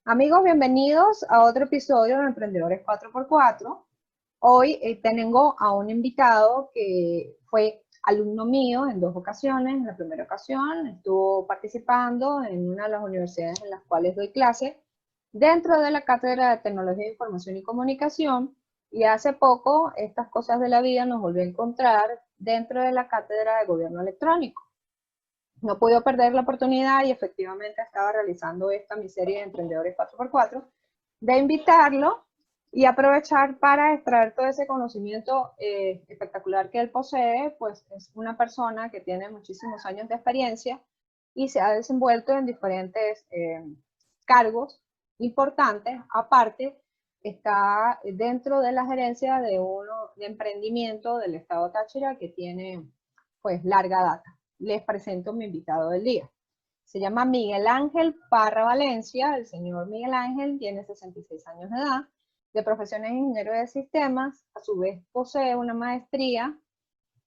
Amigos, bienvenidos a otro episodio de Emprendedores 4x4. Hoy tengo a un invitado que fue alumno mío en dos ocasiones. En la primera ocasión estuvo participando en una de las universidades en las cuales doy clase dentro de la Cátedra de Tecnología de Información y Comunicación, y hace poco estas cosas de la vida nos volvió a encontrar dentro de la Cátedra de Gobierno Electrónico. No pude perder la oportunidad y efectivamente estaba realizando esta mi serie de Emprendedores 4x4 de invitarlo y aprovechar para extraer todo ese conocimiento espectacular que él posee. Pues es una persona que tiene muchísimos años de experiencia y se ha desenvuelto en diferentes cargos importantes. Aparte, está dentro de la gerencia de uno de emprendimiento del estado Táchira que tiene pues larga data. Les presento a mi invitado del día. Se llama Miguel Ángel Parra Valencia. El señor Miguel Ángel tiene 66 años de edad, de profesión es ingeniero de sistemas. A su vez posee una maestría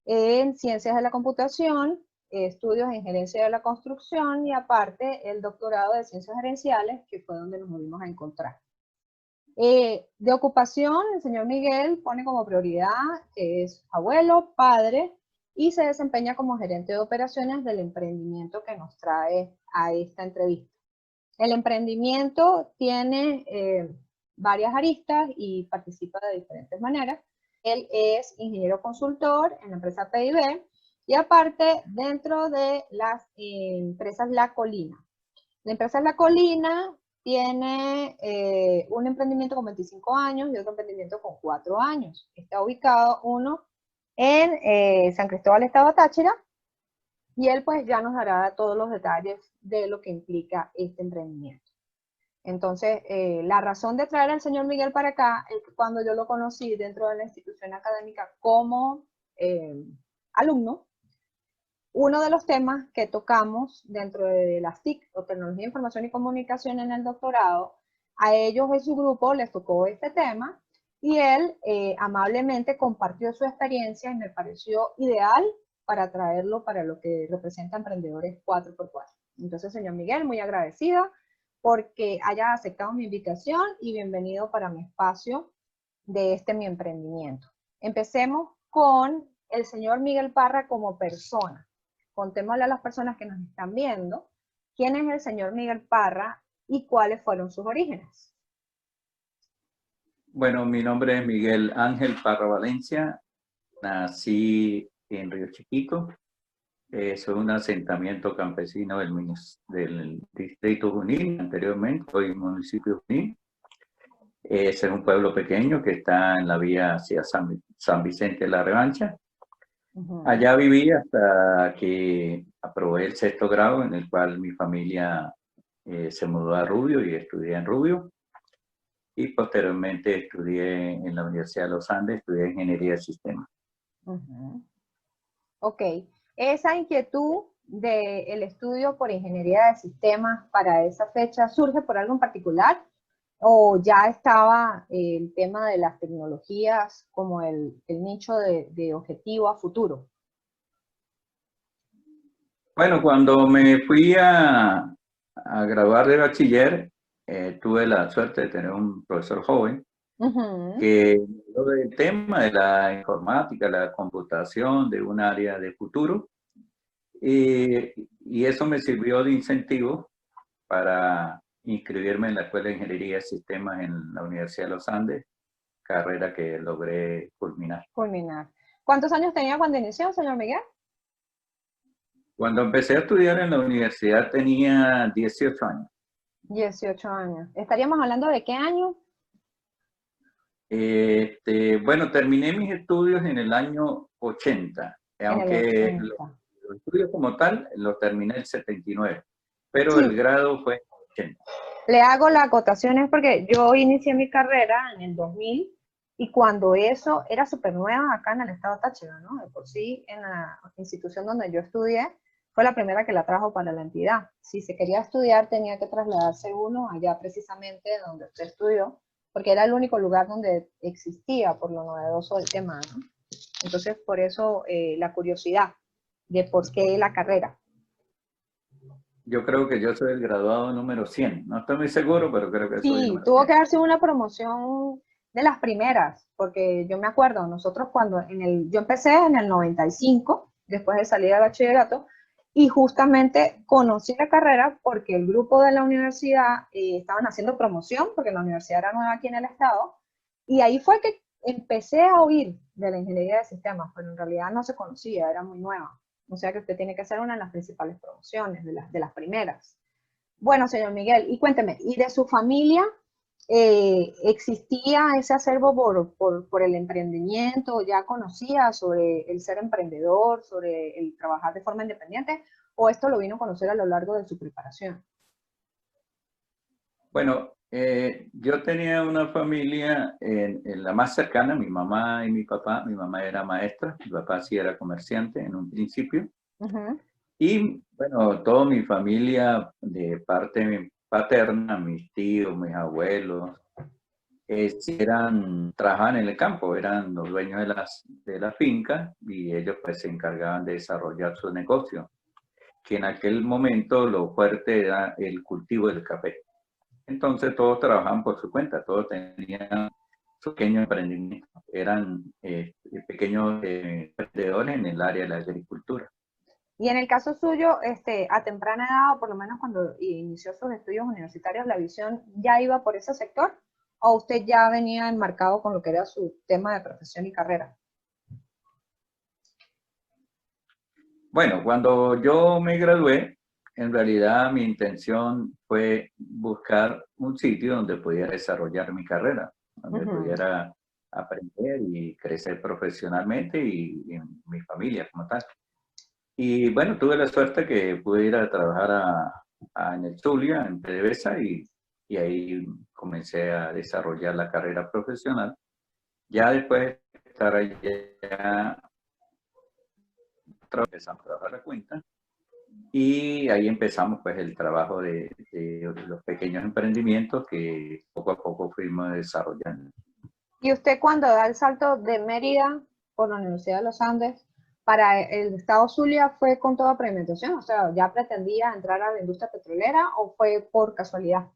en ciencias de la computación, estudios en gerencia de la construcción y aparte el doctorado de ciencias gerenciales, que fue donde nos volvimos a encontrar. De ocupación, el señor Miguel pone como prioridad que es abuelo, padre, y se desempeña como gerente de operaciones del emprendimiento que nos trae a esta entrevista. El emprendimiento tiene varias aristas y participa de diferentes maneras. Él es ingeniero consultor en la empresa PIB y aparte dentro de las empresas La Colina. La empresa La Colina tiene un emprendimiento con 25 años y otro emprendimiento con 4 años. Está ubicado uno en San Cristóbal, estado Táchira, y él pues ya nos dará todos los detalles de lo que implica este emprendimiento. Entonces, la razón de traer al señor Miguel para acá es que cuando yo lo conocí dentro de la institución académica como alumno, uno de los temas que tocamos dentro de las TIC, o Tecnología, Información y Comunicación, en el doctorado, a ellos en su grupo les tocó este tema y él amablemente compartió su experiencia y me pareció ideal para traerlo para lo que representa Emprendedores 4x4. Entonces, señor Miguel, muy agradecida porque haya aceptado mi invitación y bienvenido para mi espacio de mi emprendimiento. Empecemos con el señor Miguel Parra como persona. Contémosle a las personas que nos están viendo quién es el señor Miguel Parra y cuáles fueron sus orígenes. Bueno, mi nombre es Miguel Ángel Parra Valencia. Nací en Río Chiquito. Soy un asentamiento campesino del distrito Junín. Anteriormente soy municipio de Junín. Es un pueblo pequeño que está en la vía hacia San Vicente de la Revancha. Allá viví hasta que aprobé el 6º grado, en el cual mi familia se mudó a Rubio y estudié en Rubio. Y posteriormente estudié en la Universidad de los Andes, estudié Ingeniería de Sistemas. Ok, esa inquietud del estudio por Ingeniería de Sistemas para esa fecha, ¿surge por algo en particular? ¿O ya estaba el tema de las tecnologías como el nicho de objetivo a futuro? Bueno, cuando me fui a graduar de bachiller, tuve la suerte de tener un profesor joven que me habló del tema de la informática, la computación, de un área de futuro, y eso me sirvió de incentivo para inscribirme en la Escuela de Ingeniería de Sistemas en la Universidad de los Andes, carrera que logré culminar. ¿Cuántos años tenía cuando inició, señor Miguel? Cuando empecé a estudiar en la universidad tenía 18 años. 18 años. ¿Estaríamos hablando de qué año? Bueno, terminé mis estudios en el año 80, aunque los estudios como tal los terminé en el 79, pero sí, el grado fue en el 80. Le hago la acotación es porque yo inicié mi carrera en el 2000 y cuando eso era súper nueva acá en el estado de Táchira, ¿no? De por sí, en la institución donde yo estudié, fue la primera que la trajo para la entidad. Si se quería estudiar, tenía que trasladarse uno allá precisamente donde usted estudió, porque era el único lugar donde existía por lo novedoso del tema, ¿no? Entonces, por eso la curiosidad de por qué la carrera. Yo creo que yo soy el graduado número 100. No estoy muy seguro, pero creo que soy el Sí, número tuvo 100. que haber sido una promoción de las primeras, porque yo me acuerdo, nosotros cuando yo empecé en el 95, después de salir de bachillerato, y justamente conocí la carrera porque el grupo de la universidad estaban haciendo promoción, porque la universidad era nueva aquí en el estado, y ahí fue que empecé a oír de la ingeniería de sistemas, pero en realidad no se conocía, era muy nueva. O sea que usted tiene que ser una de las principales promociones, de las primeras. Bueno, señor Miguel, y cuénteme, ¿y de su familia existía ese acervo por el emprendimiento? ¿Ya conocía sobre el ser emprendedor, sobre el trabajar de forma independiente? ¿O esto lo vino a conocer a lo largo de su preparación? Bueno, yo tenía una familia en la más cercana, mi mamá y mi papá. Mi mamá era maestra, mi papá sí era comerciante en un principio. Ujú. Y bueno, toda mi familia de parte paterna, mis tíos, mis abuelos, sí trabajaban en el campo, eran los dueños de la finca y ellos pues se encargaban de desarrollar su negocio, que en aquel momento lo fuerte era el cultivo del café. Entonces todos trabajaban por su cuenta, todos tenían su pequeño emprendimiento, eran pequeños emprendedores en el área de la agricultura. Y en el caso suyo, a temprana edad, o por lo menos cuando inició sus estudios universitarios, ¿la visión ya iba por ese sector? ¿O usted ya venía enmarcado con lo que era su tema de profesión y carrera? Bueno, cuando yo me gradué, en realidad mi intención fue buscar un sitio donde pudiera desarrollar mi carrera, donde Ujú. pudiera aprender y crecer profesionalmente y en mi familia como tal. Y bueno, tuve la suerte que pude ir a trabajar en el Zulia, en PDVSA, y ahí comencé a desarrollar la carrera profesional. Ya después de estar allá, empezamos a trabajar la cuenta. Y ahí empezamos pues el trabajo de los pequeños emprendimientos que poco a poco fuimos desarrollando. Y usted cuando da el salto de Mérida por la Universidad de los Andes para el estado Zulia, ¿fue con toda premeditación? O sea, ¿ya pretendía entrar a la industria petrolera o fue por casualidad?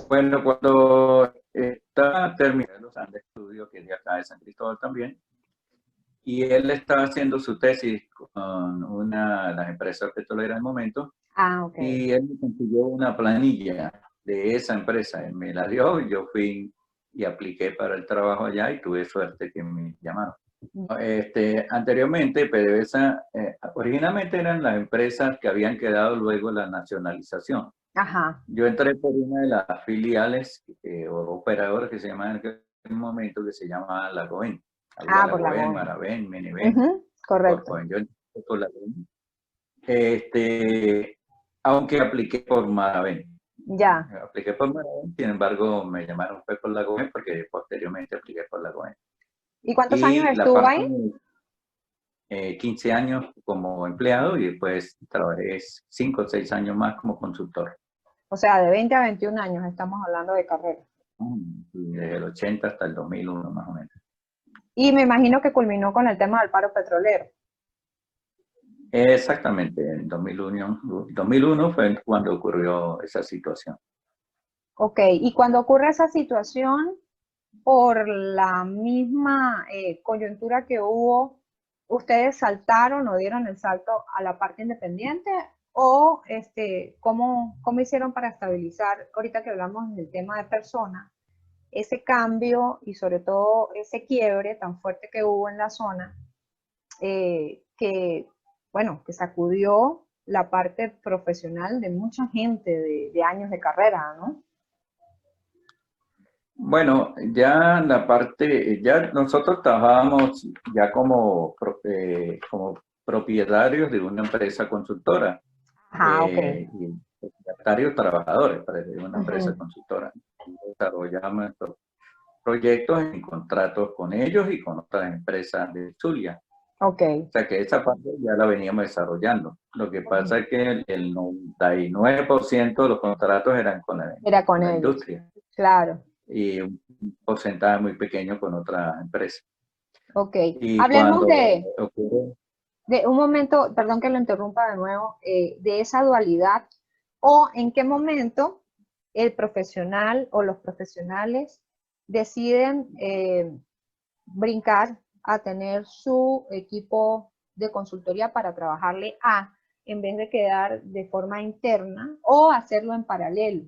Bueno, cuando estaba terminando los Andes Estudio, que es de acá de San Cristóbal también, y él estaba haciendo su tesis con una de las empresas petroleras del momento, Ah, ok. y él me consiguió una planilla de esa empresa, él me la dio, y yo fui y apliqué para el trabajo allá y tuve suerte que me llamaron. Anteriormente, PDVSA, originalmente eran las empresas que habían quedado luego la nacionalización. Ajá. Yo entré por una de las filiales o operadores que se llamaban en aquel momento, que se llama Lagoen. Había Ah, por la Lagoen, Goen. Maraven, Meniven, Ujú, correcto. Corcoven. Yo entré por Lagoen. Aunque apliqué por Maraven. Ya. Apliqué por Maraven, sin embargo, me llamaron fue por Lagoen porque posteriormente apliqué por Lagoen. ¿Y cuántos años Y la estuvo parte ahí? 15 años como empleado y después trabajé 5 o 6 años más como consultor. O sea, de 20 a 21 años estamos hablando de carrera. Desde el 80 hasta el 2001 más o menos. Y me imagino que culminó con el tema del paro petrolero. Exactamente, en 2001 fue cuando ocurrió esa situación. Ok, y cuando ocurre esa situación, por la misma coyuntura que hubo, ¿ustedes saltaron o dieron el salto a la parte independiente? ¿O cómo hicieron para estabilizar, ahorita que hablamos del tema de personas, ese cambio y sobre todo ese quiebre tan fuerte que hubo en la zona, que, bueno, que sacudió la parte profesional de mucha gente de años de carrera, ¿no? Bueno, ya nosotros trabajábamos ya como propietarios de una empresa consultora Ajá, ok. y propietarios trabajadores de una empresa Ujú. consultora. Desarrollamos estos proyectos en contratos con ellos y con otras empresas de Zulia. Ok. O sea que esa parte ya la veníamos desarrollando. Lo que pasa es que el 99% de los contratos eran Era con con la ellos, industria claro. y un porcentaje muy pequeño con otras empresas. Ok, Y hablemos cuando ocurre, de un momento, perdón que lo interrumpa de nuevo, de esa dualidad o en qué momento el profesional o los profesionales deciden brincar a tener su equipo de consultoría para trabajarle en vez de quedar de forma interna o hacerlo en paralelo.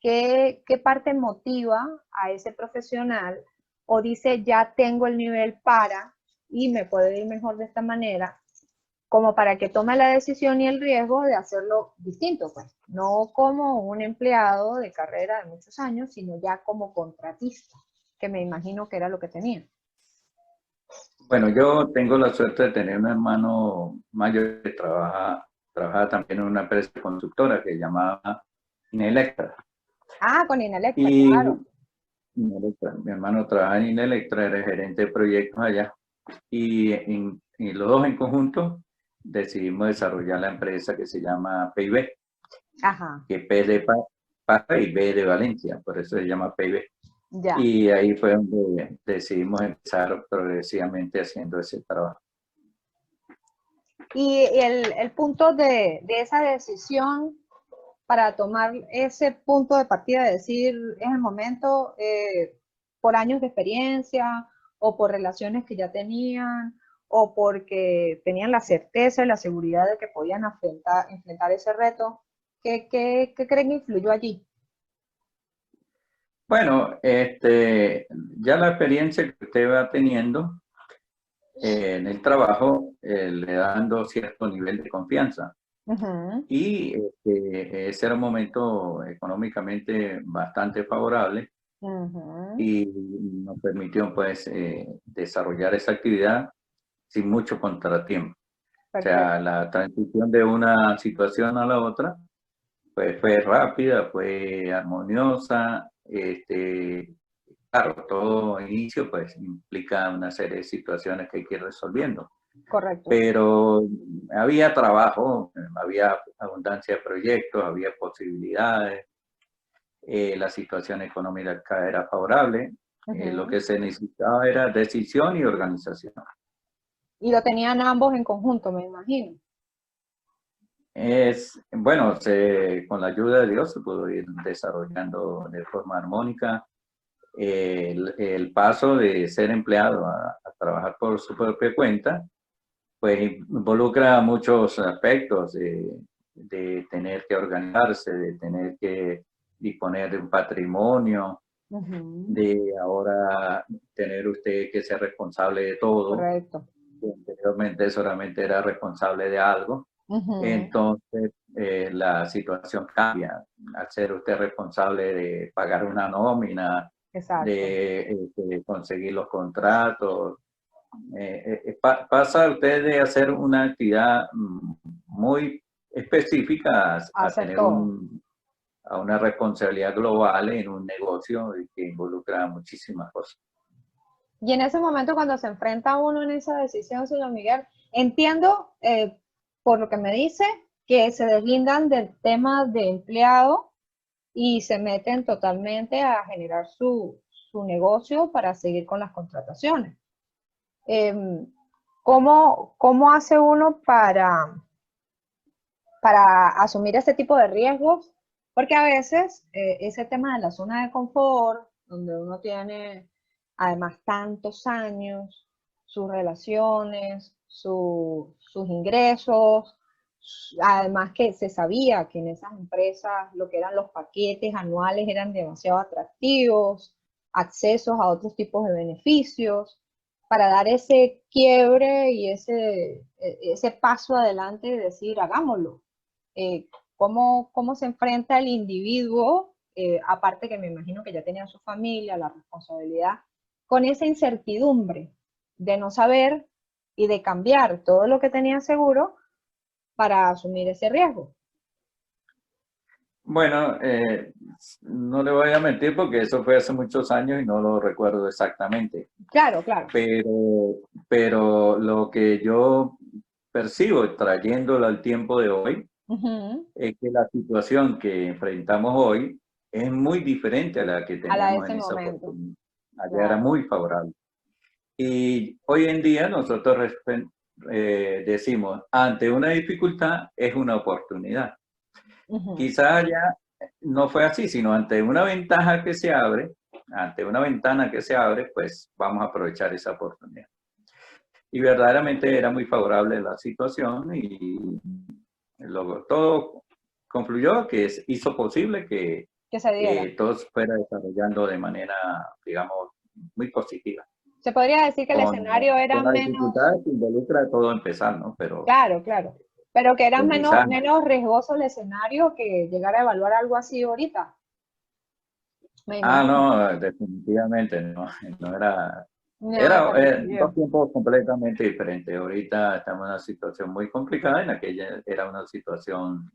¿Qué parte motiva a ese profesional o dice ya tengo el nivel para y me puede ir mejor de esta manera, como para que tome la decisión y el riesgo de hacerlo distinto, pues, no como un empleado de carrera de muchos años, sino ya como contratista, que me imagino que era lo que tenía? bueno, yo tengo la suerte de tener un hermano mayor que trabaja también en una empresa constructora que se llamaba Inelectra. Ah, con Inalectra, Y claro. Mi hermano trabaja en Inelectra, era gerente de proyectos allá. Y los dos en conjunto decidimos desarrollar la empresa que se llama PIB, Ajá, que P de Pata y B de Valencia, por eso se llama PIB. ya. Y ahí fue donde decidimos empezar progresivamente haciendo ese trabajo. Y el punto de esa decisión para tomar ese punto de partida, de decir, es el momento, por años de experiencia o por relaciones que ya tenían o porque tenían la certeza y la seguridad de que podían enfrentar ese reto. ¿Qué creen que influyó allí? Bueno, ya la experiencia que usted va teniendo en el trabajo le da dando cierto nivel de confianza. Ujú, Y ese era un momento económicamente bastante favorable ujú, y nos permitió pues desarrollar esa actividad sin mucho contratiempo. O sea, perfecto. la transición de una situación a la otra pues fue rápida, fue armoniosa. Claro, todo inicio pues implica una serie de situaciones que hay que ir resolviendo, Correcto. pero había trabajo, había abundancia de proyectos, había posibilidades, la situación económica era favorable, lo Ujú. que se necesitaba era decisión y organización. Y lo tenían ambos en conjunto, me imagino. Bueno, con la ayuda de Dios se pudo ir desarrollando de forma armónica. El paso de ser empleado a trabajar por su propia cuenta, pues involucra muchos aspectos de tener que organizarse, de tener que disponer de un patrimonio, Ujú, de ahora tener usted que ser responsable de todo. correcto. Anteriormente solamente era responsable de algo. Ujú, Entonces, la situación cambia. Al ser usted responsable de pagar una nómina, exacto. de conseguir los contratos, pasa usted de hacer una actividad muy específica a Hacer tener todo. a una responsabilidad global en un negocio que involucra muchísimas cosas. Y en ese momento, cuando se enfrenta uno en esa decisión, señor Miguel, entiendo, por lo que me dice, que se deslindan del tema de empleado y se meten totalmente a generar su negocio para seguir con las contrataciones. Em, ¿Cómo hace uno para asumir ese tipo de riesgos? Porque a veces ese tema de la zona de confort, donde uno tiene además tantos años, sus relaciones, sus ingresos, además que se sabía que en esas empresas lo que eran los paquetes anuales eran demasiado atractivos, accesos a otros tipos de beneficios, para dar ese quiebre y ese paso adelante y decir, hagámoslo. eh, cómo se enfrenta el individuo, aparte que me imagino que ya tenía su familia, la responsabilidad, con esa incertidumbre de no saber y de cambiar todo lo que tenía seguro para asumir ese riesgo. Bueno, no le voy a mentir porque eso fue hace muchos años y no lo recuerdo exactamente, Claro, claro. pero, pero lo que yo percibo trayéndolo al tiempo de hoy Ujú. es que la situación que enfrentamos hoy es muy diferente a la que A la de teníamos ese en esa momento, oportunidad. Allá era claro. muy favorable. Y hoy en día nosotros decimos, ante una dificultad es una oportunidad. Quizás ya no fue así, sino ante una ventaja que se abre, ante una ventana que se abre, pues vamos a aprovechar esa oportunidad. Y verdaderamente era muy favorable la situación y luego todo confluyó que hizo posible que se diera. todo se fuera desarrollando de manera, digamos, muy positiva. Se podría decir que el escenario era con la menos, dificultad que involucra todo empezar, ¿no? Pero claro, claro, pero que era menos, aprendizaje. menos riesgoso el escenario que llegar a evaluar algo así ahorita, me imagino. No, definitivamente no, no era, Nada era dos parecido. tiempos completamente diferentes. Ahorita estamos en una situación muy complicada, en aquella era una situación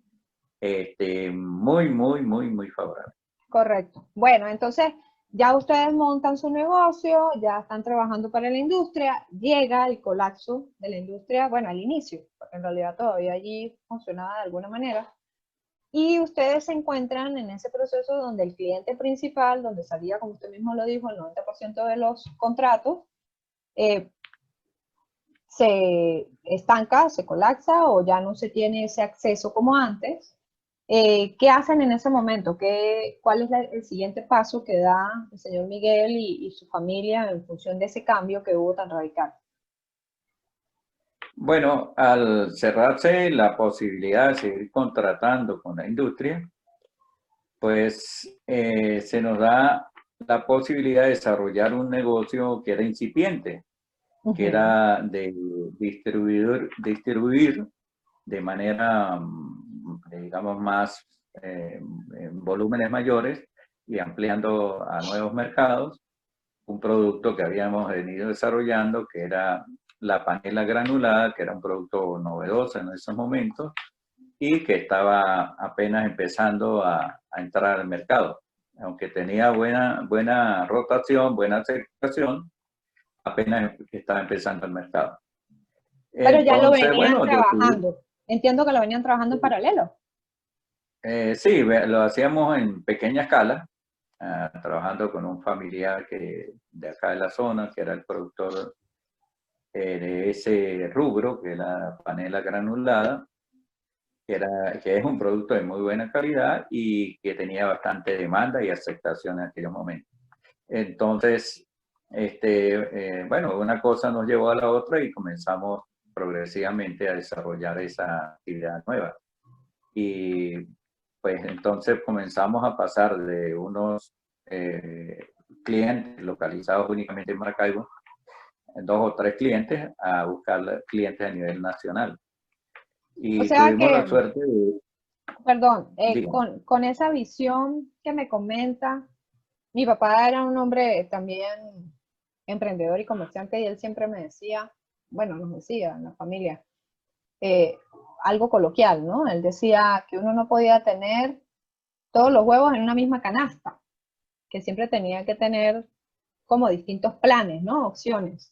muy, muy, muy, muy favorable. Correcto. Bueno, entonces ya ustedes montan su negocio, ya están trabajando para la industria, llega el colapso de la industria, bueno, al inicio, porque en realidad todavía allí funcionaba de alguna manera, y ustedes se encuentran en ese proceso donde el cliente principal, donde salía, como usted mismo lo dijo, el 90% de los contratos, se estanca, se colapsa o ya no se tiene ese acceso como antes. ¿Qué hacen en ese momento? ¿Cuál es el siguiente paso que da el señor Miguel y su familia en función de ese cambio que hubo tan radical? Bueno, al cerrarse la posibilidad de seguir contratando con la industria, pues se nos da la posibilidad de desarrollar un negocio que era incipiente, que era de distribuir de manera, digamos, más en volúmenes mayores y ampliando a nuevos mercados, un producto que habíamos venido desarrollando, que era la panela granulada, que era un producto novedoso en esos momentos y que estaba apenas empezando a entrar al mercado. Aunque tenía buena rotación, buena aceptación, apenas estaba empezando el mercado. Pero ya lo Entonces, venían bueno, trabajando. Entiendo que lo venían trabajando en paralelo. sí, lo hacíamos en pequeña escala, trabajando con un familiar de acá de la zona, que era el productor de ese rubro, que es la panela granulada, que es un producto de muy buena calidad y que tenía bastante demanda y aceptación en aquellos momentos. Entonces, bueno, una cosa nos llevó a la otra y comenzamos progresivamente a desarrollar esa actividad nueva. Y pues entonces comenzamos a pasar de unos clientes localizados únicamente en Maracaibo, 2 o 3 clientes, a buscar clientes a nivel nacional. O Y sea tuvimos la que, suerte de, perdón, digo, con esa visión que me comenta, mi papá era un hombre también emprendedor y comerciante y él siempre me decía, bueno, nos decía en la familia, eh, algo coloquial, ¿no? Él decía que uno no podía tener todos los huevos en una misma canasta, que siempre tenía que tener como distintos planes, ¿no? Opciones.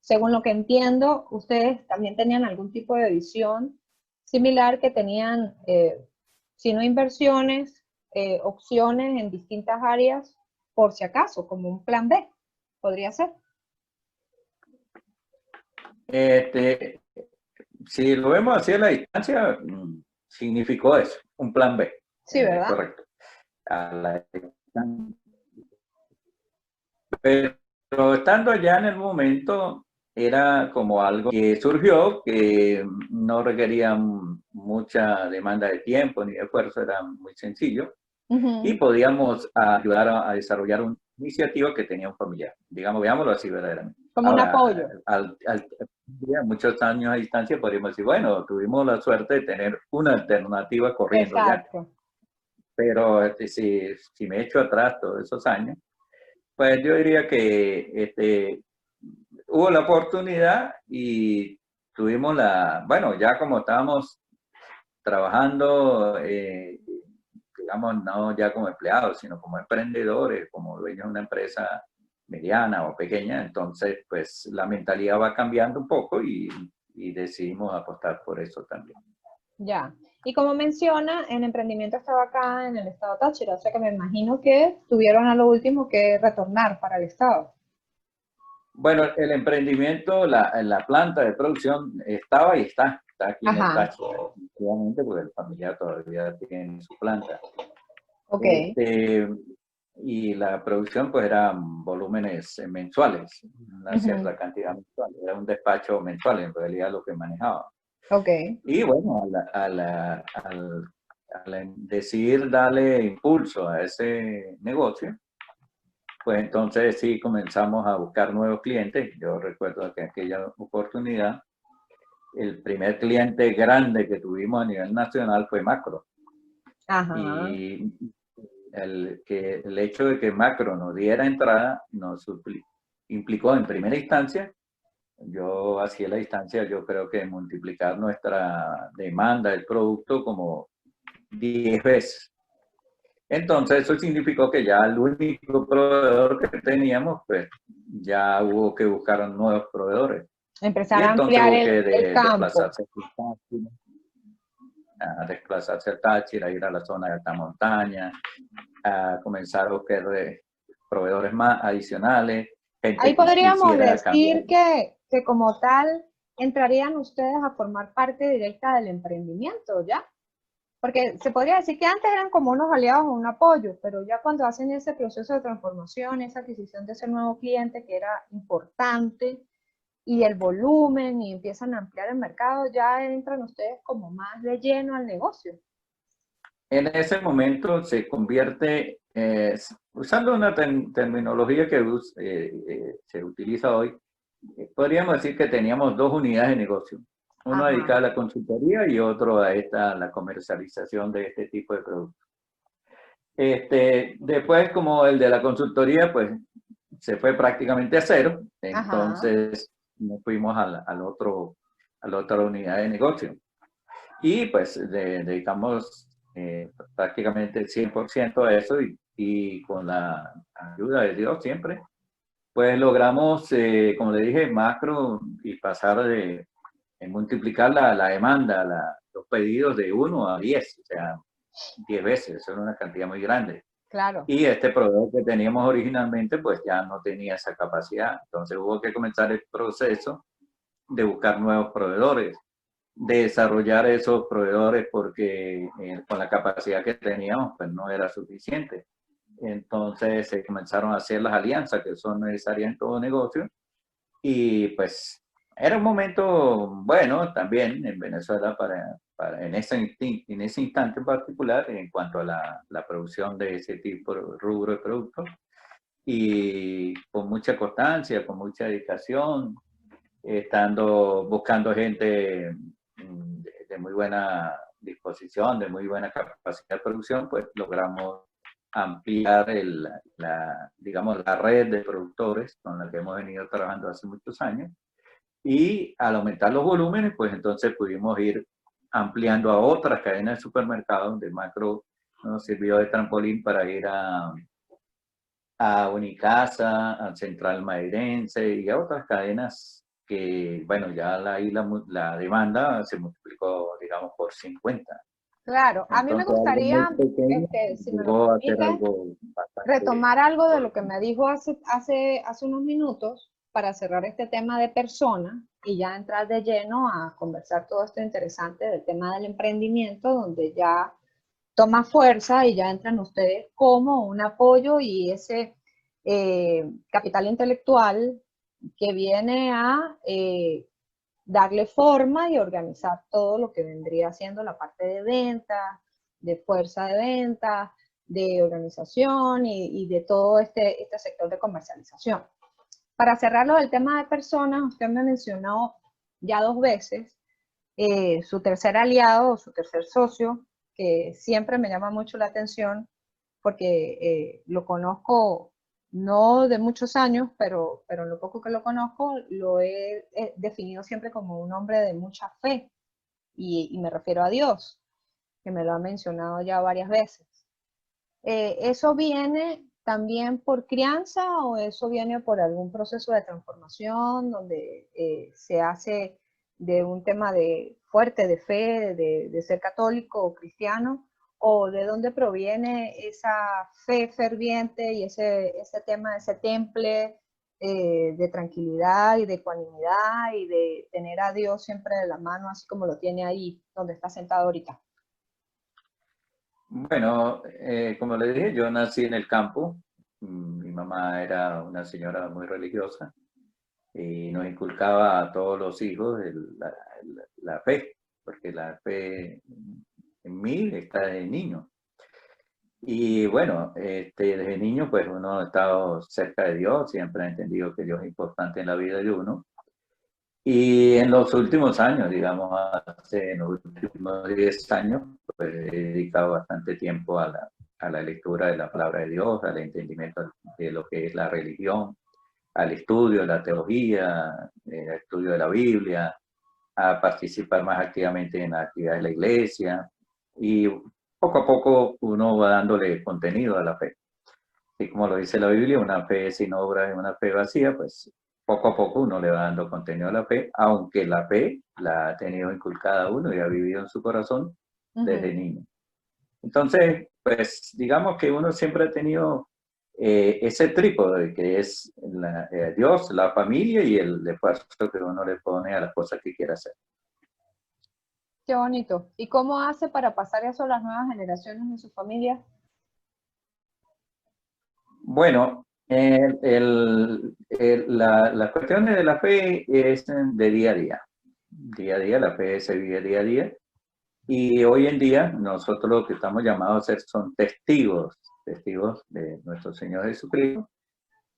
Según lo que entiendo, ustedes también tenían algún tipo de visión similar que tenían, si no inversiones, opciones en distintas áreas, por si acaso, como un plan B, podría ser. este, si lo vemos así a la distancia, significó eso, un plan B, Sí, ¿verdad? correcto. A la distancia. Pero estando allá en el momento, era como algo que surgió, que no requería mucha demanda de tiempo ni de esfuerzo, era muy sencillo, y podíamos ayudar a desarrollar una iniciativa que tenía un familiar. Digamos, veámoslo así verdaderamente. Como un Ahora, apoyo. muchos años a distancia, podríamos decir, bueno, tuvimos la suerte de tener una alternativa corriendo ya. Exacto. Pero si me echo atrás todos esos años, pues yo diría que hubo la oportunidad y tuvimos bueno, ya como estábamos trabajando, digamos, no ya como empleados, sino como emprendedores, como dueños de una empresa mediana o pequeña, entonces pues la mentalidad va cambiando un poco y decidimos apostar por eso también. Ya. Y como menciona, el emprendimiento estaba acá en el estado Táchira, o sea que me imagino que tuvieron a lo último que retornar para el estado. Bueno, el emprendimiento, la planta de producción estaba y está aquí en el Ajá, Táchira, efectivamente, porque el familiar todavía tiene su planta. ok, Este, y la producción pues eran volúmenes mensuales, una ujú, cierta cantidad mensual, era un despacho mensual en realidad lo que manejaba. ok. Y bueno, al decidir darle impulso a ese negocio, pues entonces sí comenzamos a buscar nuevos clientes. Yo recuerdo que aquella oportunidad, el primer cliente grande que tuvimos a nivel nacional fue Macro. Ajá, Y el hecho de que Macro nos diera entrada implicó en primera instancia, yo hacía la distancia, yo creo que multiplicar nuestra demanda del producto como 10 veces. Entonces eso significó que ya el único proveedor que teníamos, pues ya hubo que buscar nuevos proveedores. empezar Y a entonces ampliar hubo que el campo. desplazarse a desplazarse al Táchira, ir a la zona de alta montaña, a comenzar a buscar proveedores más adicionales, Ahí gente que podríamos quisiera cambiar. decir que como tal entrarían ustedes a formar parte directa del emprendimiento, ¿ya? Porque se podría decir que antes eran como unos aliados o un apoyo, pero ya cuando hacen ese proceso de transformación, esa adquisición de ese nuevo cliente que era importante y el volumen y empiezan a ampliar el mercado, ya entran ustedes como más de lleno al negocio. En ese momento se convierte, usando una terminología que se utiliza hoy, podríamos decir que teníamos dos unidades de negocio, uno dedicado Ajá, a la consultoría y otro a la comercialización de este tipo de productos. Después, como el de la consultoría, pues se fue prácticamente a cero, ajá. entonces nos fuimos a la otra unidad de negocio. Y pues dedicamos prácticamente el 100% a eso y con la ayuda de Dios siempre, pues logramos, como le dije, macro y pasar de multiplicar la demanda, los pedidos de 1 a 10, o sea, 10 veces, eso era una cantidad muy grande. Claro, Y este proveedor que teníamos originalmente, pues ya no tenía esa capacidad. Entonces hubo que comenzar el proceso de buscar nuevos proveedores, de desarrollar esos proveedores porque con la capacidad que teníamos, pues no era suficiente. Entonces se comenzaron a hacer las alianzas que son necesarias en todo negocio y pues era un momento bueno también en Venezuela en en ese instante en particular en cuanto a la producción de ese tipo de rubro de productos y con mucha constancia, con mucha dedicación, buscando gente de muy buena disposición, de muy buena capacidad de producción, pues logramos ampliar digamos, la red de productores con la que hemos venido trabajando hace muchos años. Y al aumentar los volúmenes, pues entonces pudimos ir ampliando a otras cadenas de supermercados donde Macro nos sirvió de trampolín para ir a Unicasa, a Central Mairense y a otras cadenas que, bueno, ya ahí la demanda se multiplicó, digamos, por 50. claro. A mí me Entonces, algo muy gustaría, pequeño si me lo llegó a ser permite, algo bastante retomar algo de lo que me importante. dijo hace unos minutos para cerrar este tema de persona y ya entrar de lleno a conversar todo esto interesante del tema del emprendimiento, donde ya toma fuerza y ya entran ustedes como un apoyo y ese capital intelectual que viene a darle forma y organizar todo lo que vendría siendo la parte de venta, de fuerza de venta, de organización y de todo este sector de comercialización. Para cerrarlo del tema de personas, usted me mencionó ya 2 veces su tercer aliado o su tercer socio, que siempre me llama mucho la atención porque lo conozco no de muchos años, pero en lo poco que lo conozco lo he definido siempre como un hombre de mucha fe y me refiero a Dios, que me lo ha mencionado ya varias veces. ¿Eso viene también por crianza o eso viene por algún proceso de transformación donde se hace de un tema de fuerte de fe, de ser católico o cristiano? ¿O de dónde proviene esa fe ferviente y ese tema, ese temple? de tranquilidad y de ecuanimidad y de tener a Dios siempre de la mano, así como lo tiene ahí, donde está sentado ahorita? Bueno, como le dije, yo nací en el campo. Mi mamá era una señora muy religiosa y nos inculcaba a todos los hijos la fe, porque la fe en mí está desde niño. Y bueno, desde niño pues uno ha estado cerca de Dios, siempre ha entendido que Dios es importante en la vida de uno. Y en los últimos años, digamos, en los últimos 10 años, pues he dedicado bastante tiempo a la lectura de la palabra de Dios, al entendimiento de lo que es la religión, al estudio de la teología, al estudio de la Biblia, a participar más activamente en las actividades de la iglesia. Y poco a poco uno va dándole contenido a la fe. Y como lo dice la Biblia, una fe sin obra es una fe vacía, pues poco a poco uno le va dando contenido a la fe, aunque la fe la ha tenido inculcada uno y ha vivido en su corazón desde niño. Entonces, pues digamos que uno siempre ha tenido ese trípode que es Dios, la familia y el esfuerzo que uno le pone a las cosas que quiere hacer. Qué bonito. ¿Y cómo hace para pasar eso a las nuevas generaciones de su familia? Bueno, las cuestiones de la fe es de día a día. Día a día, la fe se vive día a día. Y hoy en día nosotros lo que estamos llamados a ser son testigos, testigos de nuestro Señor Jesucristo.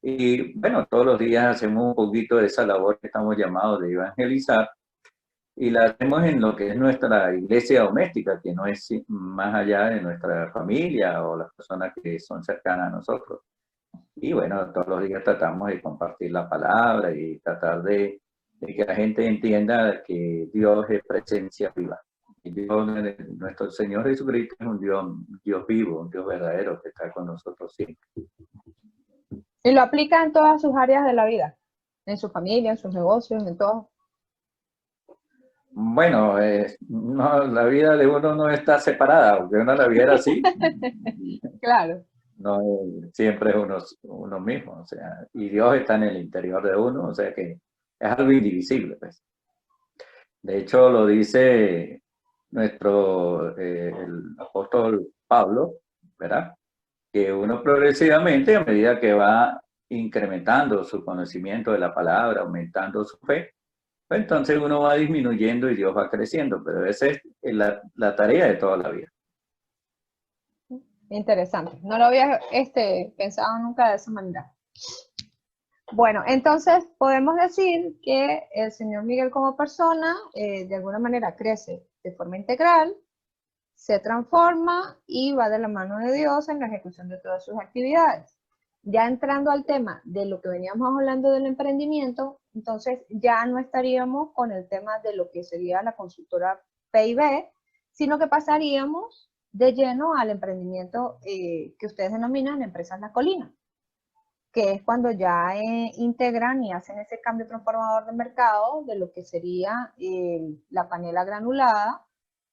Y bueno, todos los días hacemos un poquito de esa labor que estamos llamados de evangelizar y la hacemos en lo que es nuestra iglesia doméstica, que no es más allá de nuestra familia o las personas que son cercanas a nosotros. Y bueno, todos los días tratamos de compartir la palabra y tratar de que la gente entienda que Dios es presencia viva. Y Dios, nuestro Señor Jesucristo es un Dios vivo, un Dios verdadero que está con nosotros siempre. Y lo aplica en todas sus áreas de la vida, en su familia, en sus negocios, en todo. Bueno, no, la vida de uno no está separada, aunque uno la viera así, Claro. no siempre es uno mismo, o sea, y Dios está en el interior de uno, o sea que es algo indivisible, pues. De hecho, lo dice el apóstol Pablo, ¿verdad? Que uno progresivamente, a medida que va incrementando su conocimiento de la palabra, aumentando su fe, pues entonces uno va disminuyendo y Dios va creciendo, pero esa es la tarea de toda la vida. Interesante. No lo había pensado nunca de esa manera. Bueno, entonces podemos decir que el señor Miguel como persona de alguna manera crece de forma integral, se transforma y va de la mano de Dios en la ejecución de todas sus actividades. Ya entrando al tema de lo que veníamos hablando del emprendimiento, entonces ya no estaríamos con el tema de lo que sería la consultora PIB, sino que pasaríamos de lleno al emprendimiento que ustedes denominan Empresas La Colina, que es cuando ya integran y hacen ese cambio transformador de mercado de lo que sería la panela granulada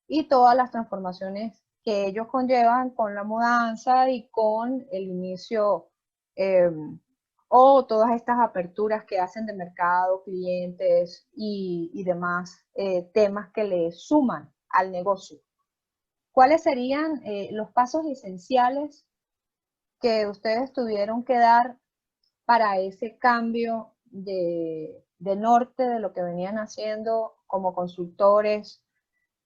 y todas las transformaciones que ellos conllevan con la mudanza y con el inicio eh, o todas estas aperturas que hacen de mercado, clientes y demás temas que le suman al negocio. ¿Cuáles serían los pasos esenciales que ustedes tuvieron que dar para ese cambio de norte de lo que venían haciendo como consultores,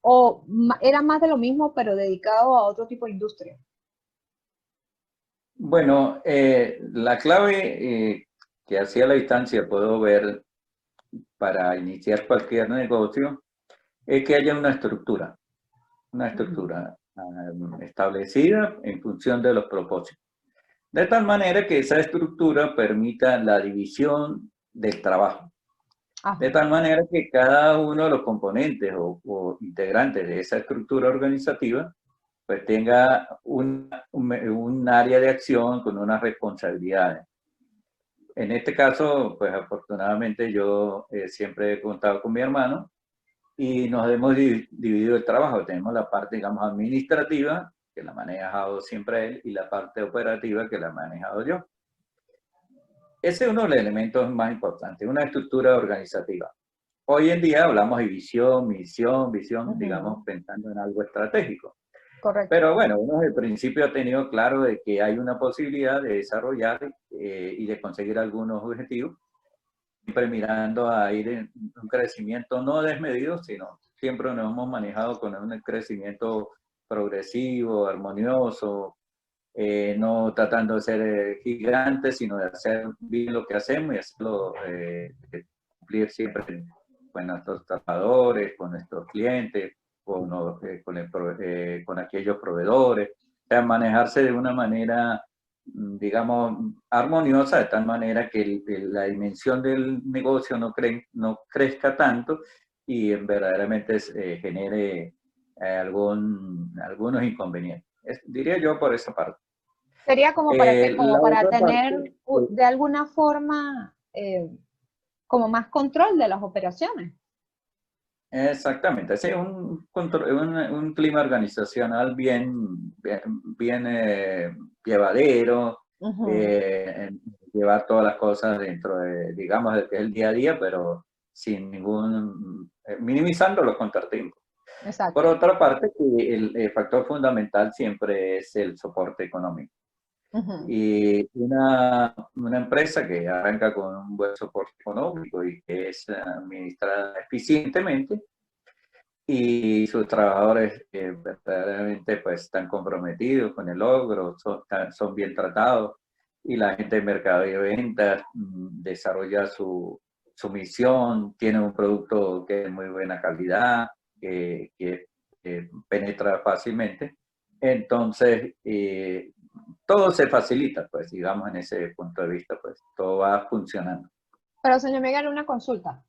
o era más de lo mismo pero dedicado a otro tipo de industria? Bueno, la clave que hacia la distancia puedo ver para iniciar cualquier negocio es que haya una estructura establecida en función de los propósitos. De tal manera que esa estructura permita la división del trabajo. De tal manera que cada uno de los componentes o integrantes de esa estructura organizativa pues tenga un área de acción con unas responsabilidades. En este caso, pues afortunadamente yo siempre he contado con mi hermano y nos hemos dividido el trabajo. Tenemos la parte, digamos, administrativa, que la ha manejado siempre él, y la parte operativa, que la he manejado yo. ese es uno de los elementos más importantes, una estructura organizativa. Hoy en día hablamos de visión, misión, visión, digamos, pensando en algo estratégico. Correcto. Pero bueno, uno desde el principio ha tenido claro de que hay una posibilidad de desarrollar y de conseguir algunos objetivos, siempre mirando a ir en un crecimiento no desmedido, sino siempre nos hemos manejado con un crecimiento progresivo, armonioso, no tratando de ser gigantes, sino de hacer bien lo que hacemos y hacerlo, cumplir siempre con nuestros trabajadores, con nuestros clientes, con aquellos proveedores, o sea, manejarse de una manera, digamos, armoniosa, de tal manera que la dimensión del negocio no crezca tanto y verdaderamente genere algunos inconvenientes. Diría yo por esa parte. Sería como para que, como La para otra tener parte, de alguna forma como más control de las operaciones. exactamente, sí, un clima organizacional bien llevadero, llevar todas las cosas dentro de, digamos, de que es el día a día, pero sin minimizando los contratiempos. Por Exacto. otra parte, que el factor fundamental siempre es el soporte económico. Y una empresa que arranca con un buen soporte económico y que es administrada eficientemente y sus trabajadores verdaderamente pues están comprometidos con el logro, son bien tratados y la gente de mercado y ventas desarrolla su misión, tiene un producto que es muy buena calidad, que penetra fácilmente. Entonces, todo se facilita, pues, digamos, en ese punto de vista, pues, todo va funcionando. Pero, señor Miguel, una consulta.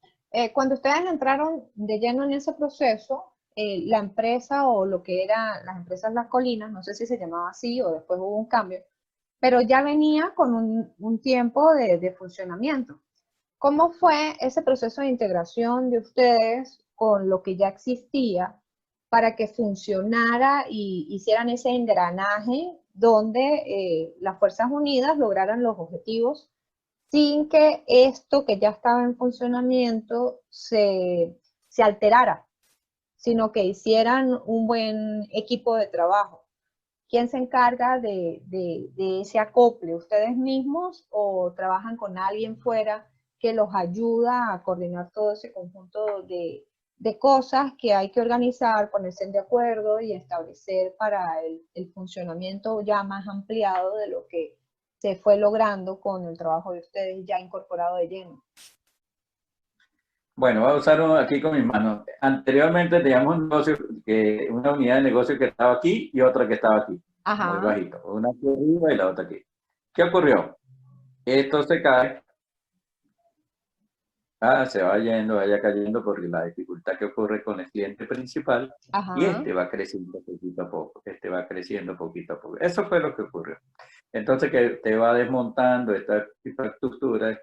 Cuando ustedes entraron de lleno en ese proceso, la empresa o lo que eran las empresas Las Colinas, no sé si se llamaba así o después hubo un cambio, pero ya venía con un tiempo de funcionamiento. ¿Cómo fue ese proceso de integración de ustedes con lo que ya existía para que funcionara y hicieran ese engranaje donde las Fuerzas Unidas lograran los objetivos sin que esto que ya estaba en funcionamiento se alterara, sino que hicieran un buen equipo de trabajo? ¿Quién se encarga de ese acople? ¿Ustedes mismos o trabajan con alguien fuera que los ayuda a coordinar todo ese conjunto de cosas que hay que organizar, ponerse de acuerdo y establecer para el funcionamiento ya más ampliado de lo que se fue logrando con el trabajo de ustedes ya incorporado de lleno? Bueno, voy a usar aquí con mis manos. Anteriormente teníamos una unidad de negocio que estaba aquí y otra que estaba aquí, muy Ajá, bajito. Una aquí arriba y la otra aquí. ¿Qué ocurrió? Esto se cae, se va yendo, vaya cayendo porque la dificultad que ocurre con el cliente principal y ajá. este va creciendo poquito a poco, este va creciendo poquito a poco. Eso fue lo que ocurrió. Entonces que te va desmontando esta infraestructura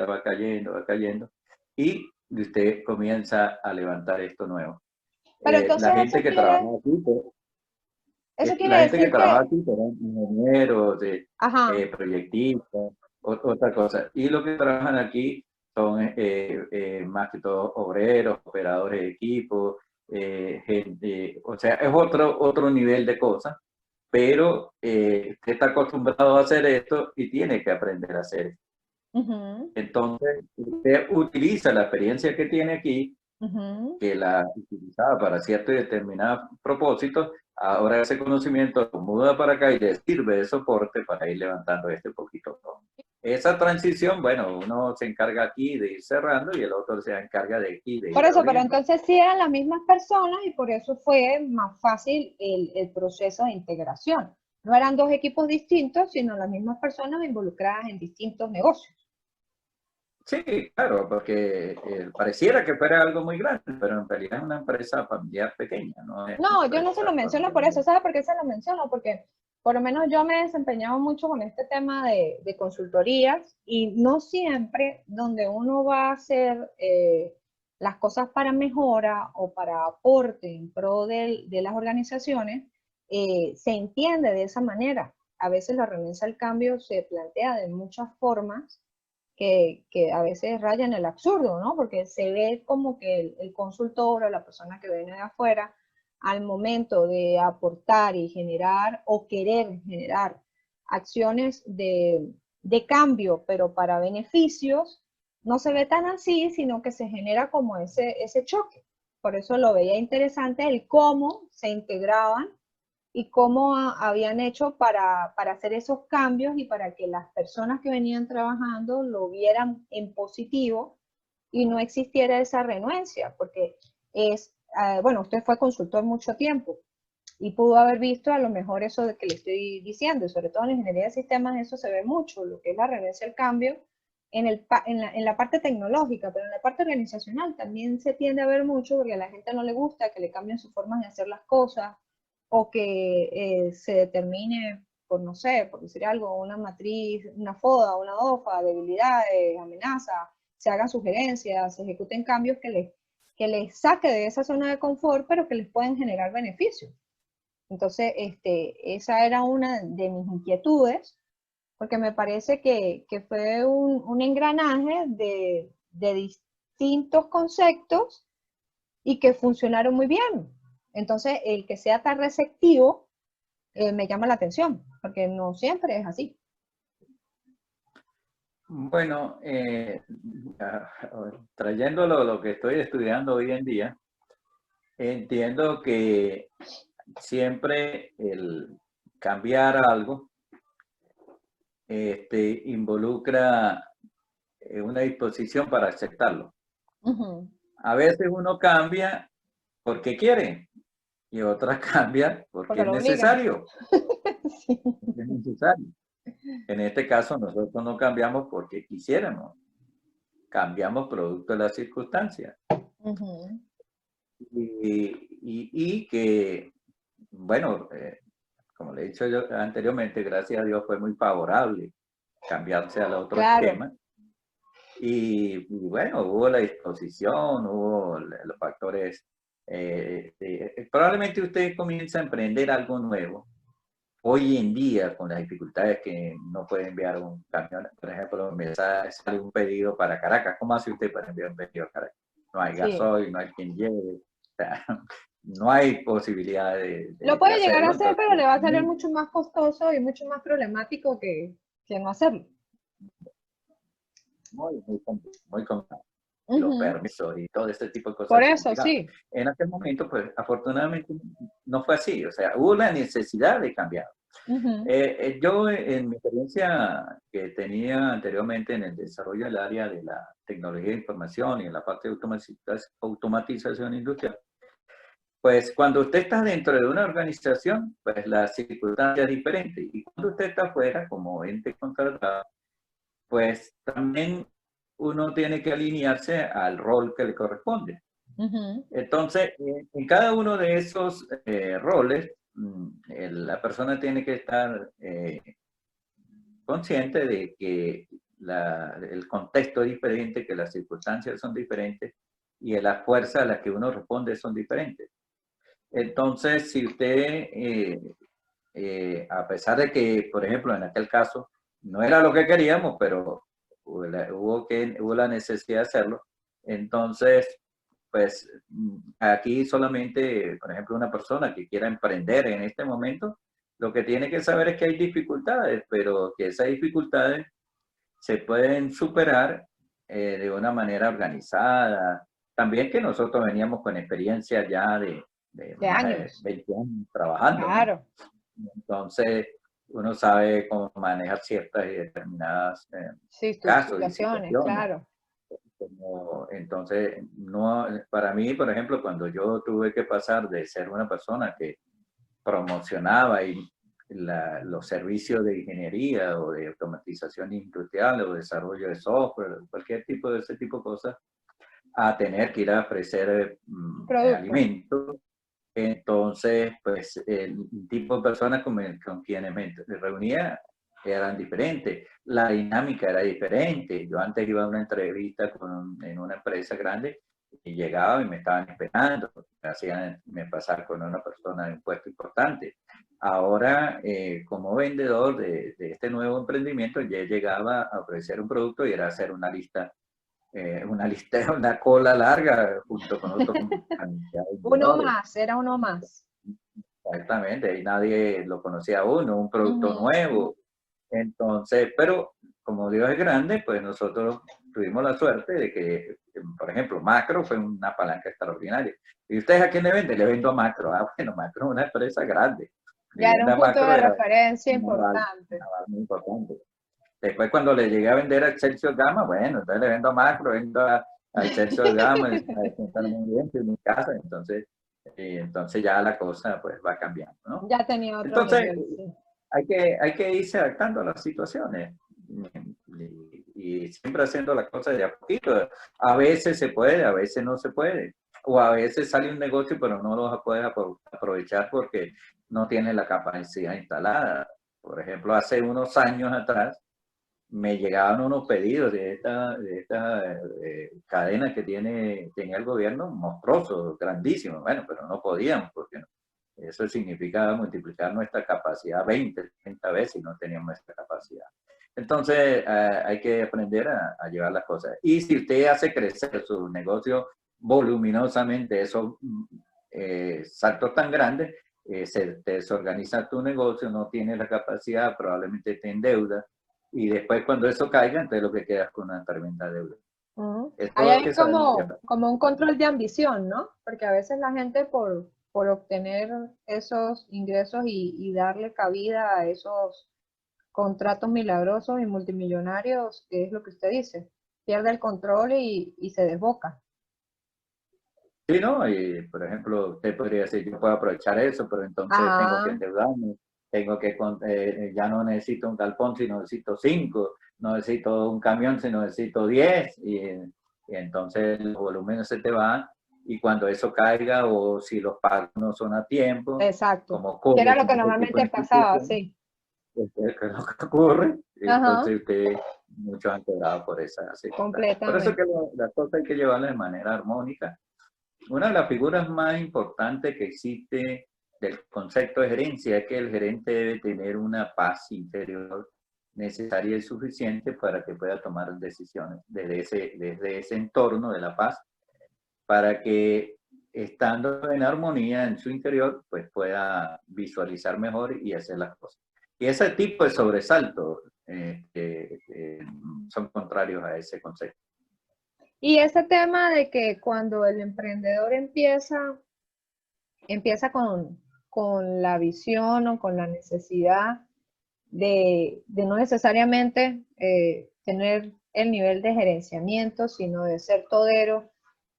va cayendo y usted comienza a levantar esto nuevo. Pero entonces La gente que trabaja aquí, eso quiere la gente que decir trabaja que, aquí eran ingenieros, ajá, proyectistas, otra cosa. Y los que trabajan aquí son más que todo obreros, operadores de equipo, gente, o sea, es otro nivel de cosas, pero usted está acostumbrado a hacer esto y tiene que aprender a hacer esto. ujú, Entonces, usted utiliza la experiencia que tiene aquí, ujú. que la utilizaba para cierto y determinado propósito, ahora ese conocimiento lo muda para acá y le sirve de soporte para ir levantando este poquito. Esa transición, bueno, uno se encarga aquí de ir cerrando y el otro se encarga de aquí de Por ir eso, pero abriendo. entonces sí eran las mismas personas y por eso fue más fácil el proceso de integración. No eran dos equipos distintos, sino las mismas personas involucradas en distintos negocios. Sí, claro, porque pareciera que fuera algo muy grande, pero en realidad es una empresa familiar pequeña, no es una No, yo no se lo empresa menciono por familiar. eso. ¿Sabe por qué se lo menciono? Porque por lo menos yo me he desempeñado mucho con este tema de consultorías y no siempre donde uno va a hacer las cosas para mejora o para aporte en pro de las organizaciones, se entiende de esa manera. A veces la renuncia al cambio se plantea de muchas formas que a veces raya en el absurdo, ¿no? Porque se ve como que el consultor o la persona que viene de afuera, al momento de aportar y generar o querer generar acciones de cambio, pero para beneficios, no se ve tan así, sino que se genera como ese choque. Por eso lo veía interesante el cómo se integraban y cómo habían hecho para hacer esos cambios y para que las personas que venían trabajando lo vieran en positivo y no existiera esa renuencia, porque bueno, usted fue consultor mucho tiempo y pudo haber visto a lo mejor eso de que le estoy diciendo, y sobre todo en ingeniería de sistemas eso se ve mucho, lo que es la renuncia al cambio en la parte tecnológica, pero en la parte organizacional también se tiende a ver mucho porque a la gente no le gusta que le cambien sus formas de hacer las cosas o que se determine por, no sé, por decir algo, una matriz, una FODA, una OFA, debilidades, amenazas, se hagan sugerencias, se ejecuten cambios que les saque de esa zona de confort, pero que les pueden generar beneficios. Entonces, esa era una de mis inquietudes, porque me parece que fue un engranaje de distintos conceptos y que funcionaron muy bien. Entonces, el que sea tan receptivo me llama la atención, porque no siempre es así. Bueno, trayéndolo lo que estoy estudiando hoy en día, entiendo que siempre el cambiar algo involucra una disposición para aceptarlo. A veces uno cambia porque quiere y otras cambia porque es lo obligan. necesario. Sí. Es necesario. En este caso nosotros no cambiamos porque quisiéramos, cambiamos producto de las circunstancias. Y que, bueno, como le he dicho yo anteriormente, gracias a Dios fue muy favorable cambiarse al otro esquema. Y bueno, hubo la disposición, hubo los factores. Probablemente usted comienza a emprender algo nuevo. Hoy en día, con las dificultades que no puede enviar un camión, por ejemplo, me sale un pedido para Caracas. ¿Cómo hace usted para enviar un pedido a Caracas? No hay gasoil, no hay quien lleve. O sea, no hay posibilidad lo puede de llegar a hacerlo. hacer, Entonces, pero le va a salir mucho más costoso y mucho más problemático que no hacerlo. Muy complicado. Los permisos y todo este tipo de cosas. Por eso, sí. En aquel momento, pues afortunadamente no fue así. O sea, hubo la necesidad de cambiar. Yo, en mi experiencia que tenía anteriormente en el desarrollo del área de la tecnología de información y en la parte de automatización industrial, pues cuando usted está dentro de una organización, pues la circunstancia es diferente. Y cuando usted está afuera, como ente contratado, pues también uno tiene que alinearse al rol que le corresponde. Entonces, en cada uno de esos roles, la persona tiene que estar consciente de que el contexto es diferente, que las circunstancias son diferentes y las fuerzas a las que uno responde son diferentes. Entonces, si usted, a pesar de que, por ejemplo, en aquel caso, no era lo que queríamos, pero hubo la necesidad de hacerlo, entonces, pues aquí solamente, por ejemplo, una persona que quiera emprender en este momento, lo que tiene que saber es que hay dificultades, pero que esas dificultades se pueden superar de una manera organizada. También que nosotros veníamos con experiencia ya de más años. de 20 años trabajando. Claro. ¿No? Entonces, uno sabe cómo manejar ciertas y determinadas casos y situaciones. Claro. Entonces, no, para mí, por ejemplo, cuando yo tuve que pasar de ser una persona que promocionaba los servicios de ingeniería o de automatización industrial o desarrollo de software, cualquier tipo de ese tipo de cosas, a tener que ir a ofrecer alimentos. Entonces, pues el tipo de personas con quienes me reunía eran diferentes, la dinámica era diferente. Yo antes iba a una entrevista en una empresa grande y llegaba y me estaban esperando, me hacían pasar con una persona de un puesto importante. Ahora, como vendedor de este nuevo emprendimiento, ya llegaba a ofrecer un producto y era hacer una lista, una cola larga junto con otros cantidad de Uno vendedores. más, era uno más. Exactamente, y nadie lo conocía a uno, un producto Ujú. nuevo. Entonces, pero como Dios es grande, pues nosotros tuvimos la suerte de que, por ejemplo, Macro fue una palanca extraordinaria. ¿Y ustedes a quién le venden? Le vendo a Macro. Ah, bueno, Macro es una empresa grande. Mi Ya era un venda a punto Macro de era referencia un importante. aval muy importante. Después cuando le llegué a vender a Excelsior Gama, bueno, entonces le vendo a Macro, vendo a Excelsior Gama, están muy bien en mi casa, entonces ya la cosa pues va cambiando, ¿no? Ya tenía otro Entonces nivel, sí. hay que irse adaptando a las situaciones y siempre haciendo las cosas de a poquito. A veces se puede, a veces no se puede. O a veces sale un negocio pero no lo puedes aprovechar porque no tienes la capacidad instalada. Por ejemplo, hace unos años atrás, me llegaban unos pedidos de esta cadena que tenía el gobierno, monstruosos, grandísimos, bueno, pero no podíamos porque eso significaba multiplicar nuestra capacidad 20, 30 veces y no teníamos esta capacidad. Entonces hay que aprender a llevar las cosas. Y si usted hace crecer su negocio voluminosamente, esos saltos tan grandes, se te desorganiza tu negocio, no tienes la capacidad, probablemente te endeudas y después cuando eso caiga, entonces lo que quedas con una tremenda deuda. Ujú. Ahí Esto hay hay que saber como, llevar. como un control de ambición, ¿no? Porque a veces la gente por obtener esos ingresos y darle cabida a esos contratos milagrosos y multimillonarios, que es lo que usted dice, pierde el control y se desboca. Sí, ¿no? Y, por ejemplo, usted podría decir, yo puedo aprovechar eso, pero entonces tengo que Ah, endeudarme, ya no necesito un galpón, sino necesito 5, no necesito un camión, sino necesito 10, y entonces los volúmenes se te van, y cuando eso caiga, o si los pagos no son a tiempo, exacto. como Que era ocurre lo con que ese tipo normalmente de pasaba, instituciones, sí. que es lo que ocurre, Ajá, entonces muchos han quebrado por esa circunstancia. Por eso que completamente. las cosas hay que llevarlas de manera armónica. Una de las figuras más importantes que existe del concepto de gerencia es que el gerente debe tener una paz interior necesaria y suficiente para que pueda tomar decisiones desde ese entorno de la paz, para que estando en armonía en su interior, pues pueda visualizar mejor y hacer las cosas. Y ese tipo de sobresaltos son contrarios a ese concepto. Y ese tema de que cuando el emprendedor empieza con la visión o con la necesidad de no necesariamente tener el nivel de gerenciamiento, sino de ser todero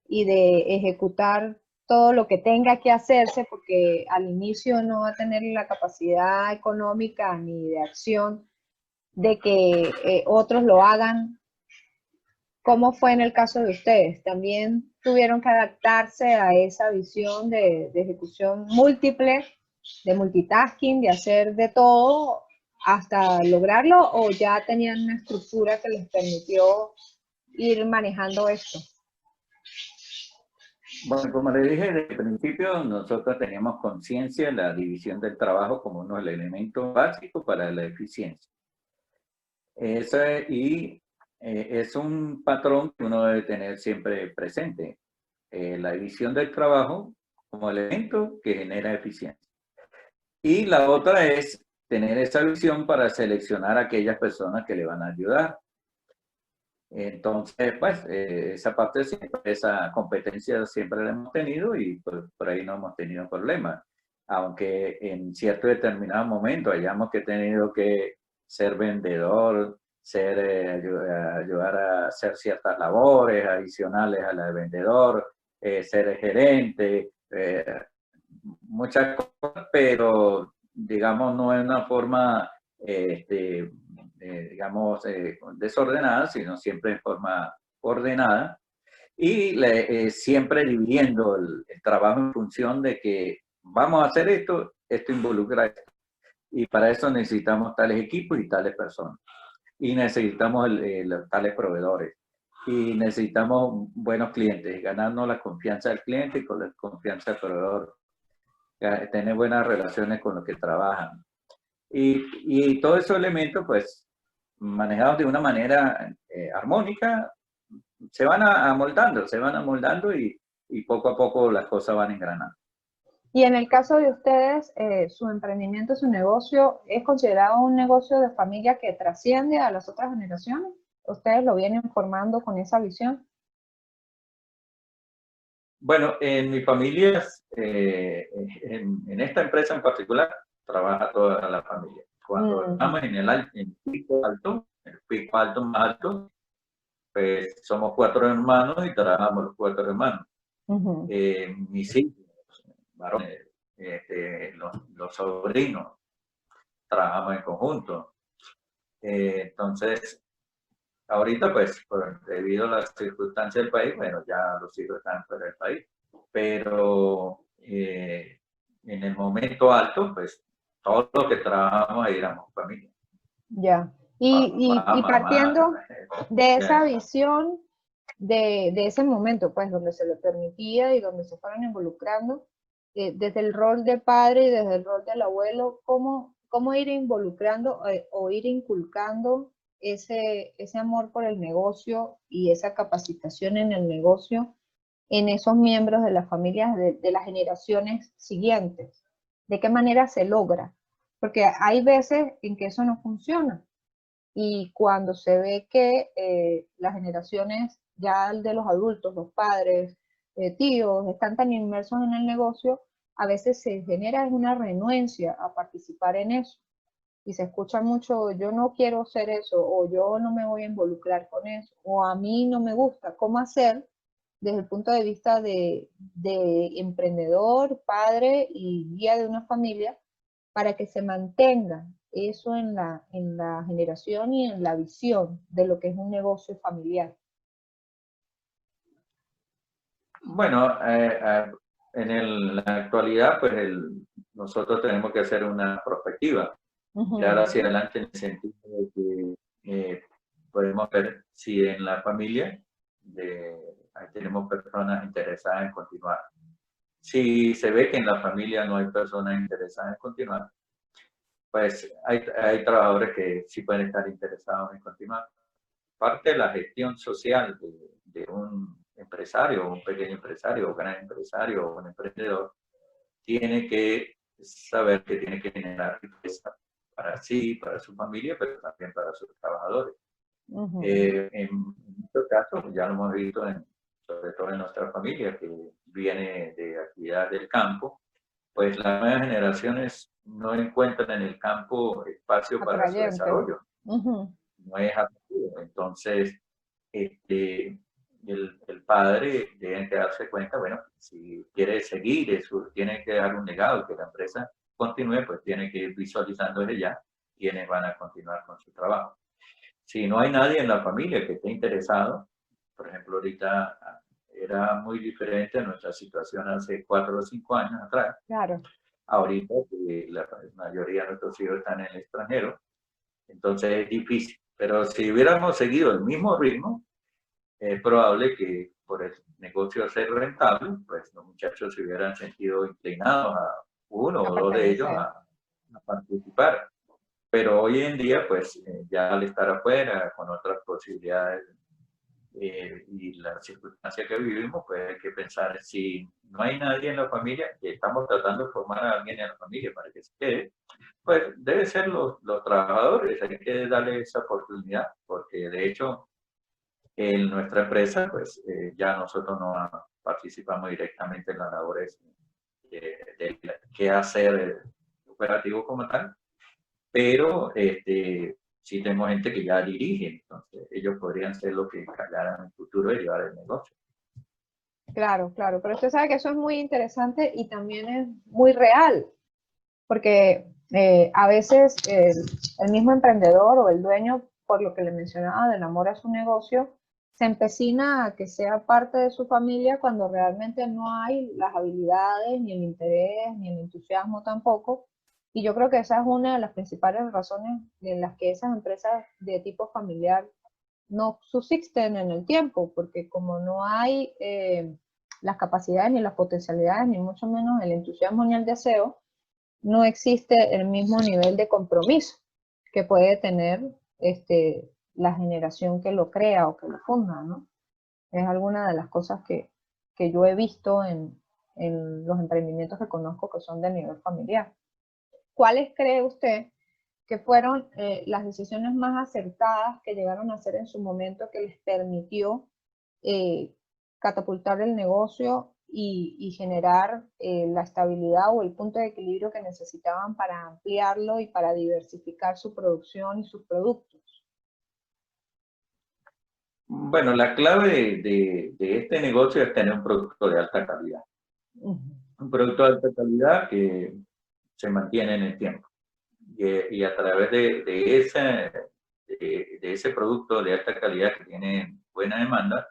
y de ejecutar todo lo que tenga que hacerse, porque al inicio no va a tener la capacidad económica ni de acción de que otros lo hagan. ¿Cómo fue en el caso de ustedes? ¿También tuvieron que adaptarse a esa visión de ejecución múltiple, de multitasking, de hacer de todo hasta lograrlo, o ya tenían una estructura que les permitió ir manejando esto? Bueno, como le dije desde el principio, nosotros teníamos conciencia de la división del trabajo como uno de los elementos básicos para la eficiencia. Es un patrón que uno debe tener siempre presente. La división del trabajo como elemento que genera eficiencia. Y la otra es tener esa visión para seleccionar a aquellas personas que le van a ayudar. Entonces, pues, esa parte, esa competencia siempre la hemos tenido y por ahí no hemos tenido problemas. Aunque en cierto determinado momento hayamos que tenido que ser vendedor, ayudar a hacer ciertas labores adicionales a la de vendedor, ser gerente, muchas cosas, pero digamos no es una forma digamos, desordenada, sino siempre en forma ordenada y siempre dividiendo el trabajo en función de que vamos a hacer esto, esto involucra esto. Y para eso necesitamos tales equipos y tales personas. Y necesitamos tales proveedores. Y necesitamos buenos clientes, ganarnos la confianza del cliente y con la confianza del proveedor. tener buenas relaciones con los que trabajan. Y todos esos elementos, pues, manejados de una manera armónica, se van amoldando y poco a poco las cosas van engranando. Y en el caso de ustedes, su emprendimiento, su negocio, ¿es considerado un negocio de familia que trasciende a las otras generaciones? ¿Ustedes lo vienen formando con esa visión? Bueno, en mi familia, en esta empresa en particular, trabaja toda la familia. Cuando estamos en el pico alto más alto, pues somos 4 hermanos y trabajamos los 4 hermanos. Mis hijos, varones, los sobrinos, trabajamos en conjunto. Entonces, ahorita, pues, debido a las circunstancias del país, bueno, ya los hijos están fuera del país. Pero en el momento alto, pues, todos los que trabajamos ahí éramos familia. Ya. Y partiendo de esa visión, de ese momento, pues, donde se le permitía y donde se fueron involucrando, desde el rol de padre y desde el rol del abuelo, ¿cómo ir involucrando o ir inculcando ese amor por el negocio y esa capacitación en el negocio en esos miembros de las familias de las generaciones siguientes? ¿De qué manera se logra? Porque hay veces en que eso no funciona. Y cuando se ve que las generaciones ya de los adultos, los padres, tíos, están tan inmersos en el negocio, a veces se genera una renuencia a participar en eso. Y se escucha mucho, yo no quiero hacer eso, o yo no me voy a involucrar con eso, o a mí no me gusta. ¿Cómo hacer desde el punto de vista de emprendedor, padre y guía de una familia para que se mantenga eso en la generación y en la visión de lo que es un negocio familiar? Bueno, la actualidad, pues nosotros tenemos que hacer una perspectiva, mirar hacia adelante en el sentido de que podemos ver si en la familia ahí tenemos personas interesadas en continuar. Si se ve que en la familia no hay personas interesadas en continuar, pues hay trabajadores que sí pueden estar interesados en continuar. Parte de la gestión social de un empresario, un pequeño empresario, o gran empresario, o un emprendedor, tiene que saber que tiene que generar riqueza para sí, para su familia, pero también para sus trabajadores. En muchos casos, ya lo hemos visto, sobre todo en nuestra familia, que viene de actividad del campo, pues las nuevas generaciones no encuentran en el campo espacio para su desarrollo. No es atractivo. Entonces, el padre debe darse cuenta, bueno, si quiere seguir eso, tiene que dar un legado, que la empresa continúe, pues tiene que ir visualizando desde ya quiénes van a continuar con su trabajo. Si no hay nadie en la familia que esté interesado, por ejemplo, ahorita era muy diferente a nuestra situación hace 4 o 5 años atrás. Claro. Ahorita la mayoría de nuestros hijos están en el extranjero, entonces es difícil. Pero si hubiéramos seguido el mismo ritmo, es probable que por el negocio ser rentable, pues los muchachos se hubieran sentido inclinados a uno o dos de ellos a participar. Pero hoy en día, pues ya al estar afuera, con otras posibilidades y las circunstancias que vivimos, pues hay que pensar, si no hay nadie en la familia, que estamos tratando de formar a alguien en la familia para que se quede, pues debe ser los trabajadores, hay que darle esa oportunidad, porque de hecho en nuestra empresa, pues ya nosotros no participamos directamente en las labores de qué hacer operativo como tal, pero sí tenemos gente que ya dirige, entonces ellos podrían ser los que encargaran en el futuro de llevar el negocio. Claro, claro, pero usted sabe que eso es muy interesante y también es muy real, porque a veces el mismo emprendedor o el dueño, por lo que le mencionaba del amor a su negocio, se empecina a que sea parte de su familia cuando realmente no hay las habilidades, ni el interés, ni el entusiasmo tampoco. Y yo creo que esa es una de las principales razones en las que esas empresas de tipo familiar no subsisten en el tiempo, porque como no hay las capacidades, ni las potencialidades, ni mucho menos el entusiasmo ni el deseo, no existe el mismo nivel de compromiso que puede tener la generación que lo crea o que lo funda, ¿no? Es alguna de las cosas que yo he visto en los emprendimientos que conozco que son de nivel familiar. ¿Cuáles cree usted que fueron las decisiones más acertadas que llegaron a hacer en su momento que les permitió catapultar el negocio y generar la estabilidad o el punto de equilibrio que necesitaban para ampliarlo y para diversificar su producción y sus productos? Bueno, la clave de este negocio es tener un producto de alta calidad. Un producto de alta calidad que se mantiene en el tiempo. Y a través de ese producto de alta calidad que tiene buena demanda,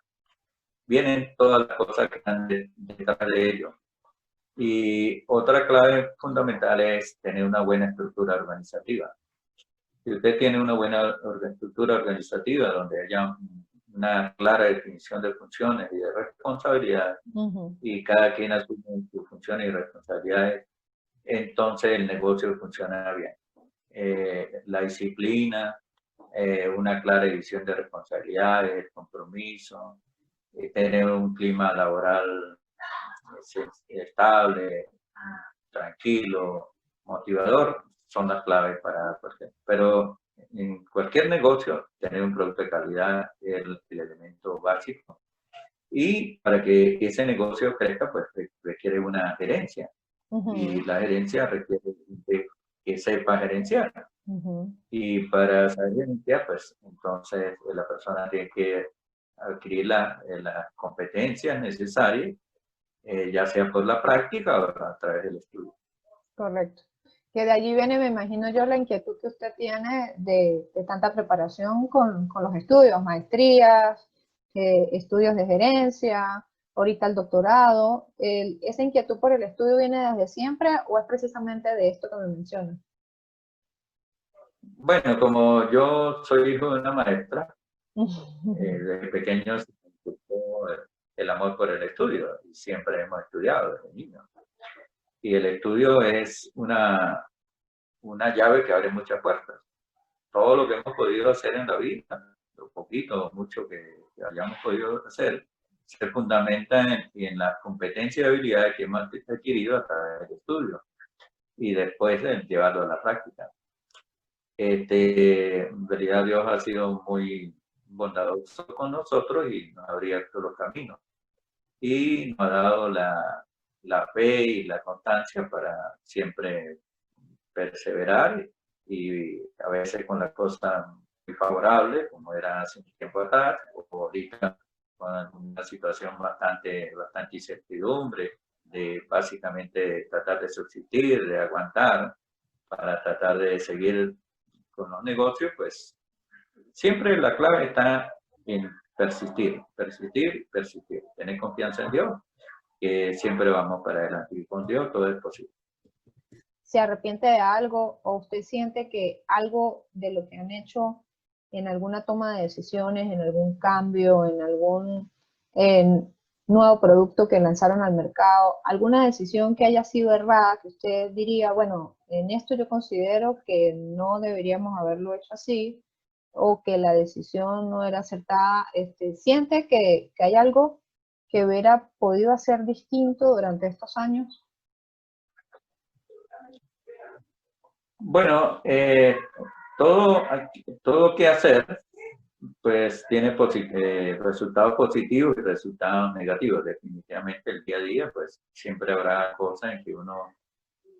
vienen todas las cosas que están detrás de ello. Y otra clave fundamental es tener una buena estructura organizativa. Si usted tiene una buena estructura organizativa donde haya una clara definición de funciones y de responsabilidades, y cada quien asume sus funciones y responsabilidades, entonces el negocio funciona bien. La disciplina, una clara división de responsabilidades, el compromiso, tener un clima laboral estable, tranquilo, motivador, son las claves para cualquier. Pero en cualquier negocio, tener un producto de calidad es el elemento básico. Y para que ese negocio crezca, pues requiere una gerencia. Y la gerencia requiere que sepa gerenciar. Y para saber gerenciar, pues entonces la persona tiene que adquirir las competencias necesarias, ya sea por la práctica o a través del estudio. Correcto. Que de allí viene, me imagino yo, la inquietud que usted tiene de tanta preparación con los estudios, maestrías, estudios de gerencia, ahorita el doctorado. ¿Esa inquietud por el estudio viene desde siempre o es precisamente de esto que me menciona? Bueno, como yo soy hijo de una maestra, desde pequeño se me inculcó el amor por el estudio y siempre hemos estudiado desde niños. Y el estudio es una llave que abre muchas puertas. Todo lo que hemos podido hacer en la vida, lo poquito o mucho que hayamos podido hacer, se fundamenta en las competencias y habilidades que hemos adquirido a través del estudio y después de llevarlo a la práctica. En realidad Dios ha sido muy bondadoso con nosotros y nos ha abierto los caminos. Y nos ha dado la fe y la constancia para siempre perseverar y a veces con las cosas muy favorables, como era hace un tiempo atrás, o ahorita con una situación bastante incertidumbre, de básicamente tratar de subsistir, de aguantar, para tratar de seguir con los negocios, pues siempre la clave está en persistir, persistir, persistir. Tener confianza en Dios, que siempre vamos para adelante y con Dios todo es posible. ¿Se arrepiente de algo o usted siente que algo de lo que han hecho en alguna toma de decisiones, en algún cambio, en algún nuevo producto que lanzaron al mercado, alguna decisión que haya sido errada, que usted diría, bueno, en esto yo considero que no deberíamos haberlo hecho así, o que la decisión no era acertada? ¿Siente que hay algo que hubiera podido hacer distinto durante estos años? Bueno, todo que hacer, pues tiene resultados positivos y resultados negativos. Definitivamente el día a día, pues siempre habrá cosas en que uno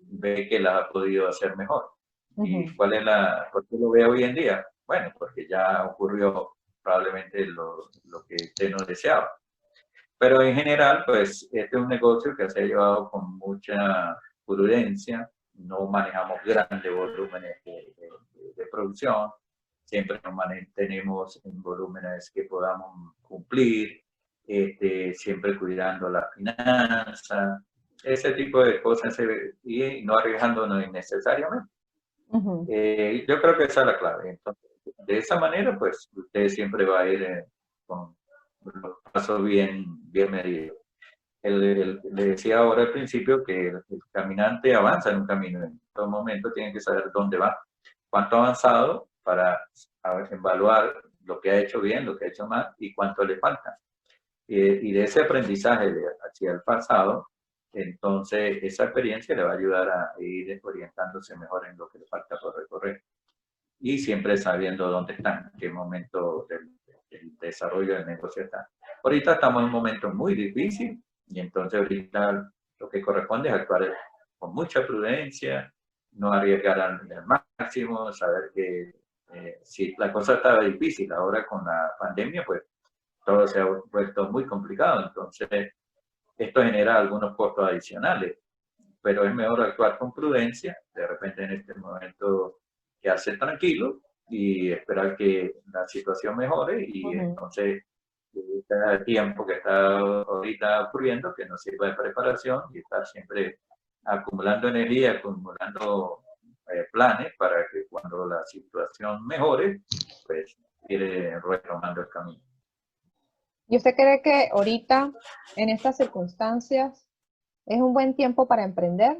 ve que las ha podido hacer mejor. ¿Y por qué lo ve hoy en día? Bueno, porque ya ocurrió probablemente lo que usted no deseaba. Pero en general, pues este es un negocio que se ha llevado con mucha prudencia. No manejamos grandes volúmenes de producción. Siempre nos mantenemos en volúmenes que podamos cumplir, siempre cuidando la finanza, ese tipo de cosas y no arriesgándonos innecesariamente. Yo creo que esa es la clave. Entonces, de esa manera, pues usted siempre va a ir con los pasos bien medidos. le decía ahora al principio que el caminante avanza en un camino. En todo momento tiene que saber dónde va, cuánto ha avanzado para evaluar lo que ha hecho bien, lo que ha hecho mal y cuánto le falta. Y de ese aprendizaje hacia el pasado, entonces esa experiencia le va a ayudar a ir orientándose mejor en lo que le falta por recorrer. Y siempre sabiendo dónde están, en qué momento del desarrollo del negocio está. Ahorita estamos en un momento muy difícil y entonces ahorita lo que corresponde es actuar con mucha prudencia, no arriesgar al máximo, saber que si la cosa estaba difícil ahora con la pandemia, pues todo se ha vuelto muy complicado. Entonces, esto genera algunos costos adicionales, pero es mejor actuar con prudencia, de repente en este momento quedarse tranquilo y esperar que la situación mejore y entonces este tiempo que está ahorita ocurriendo, que nos sirva de preparación y estar siempre acumulando energía, acumulando planes para que cuando la situación mejore, pues ir retomando el camino. ¿Y usted cree que ahorita, en estas circunstancias, es un buen tiempo para emprender?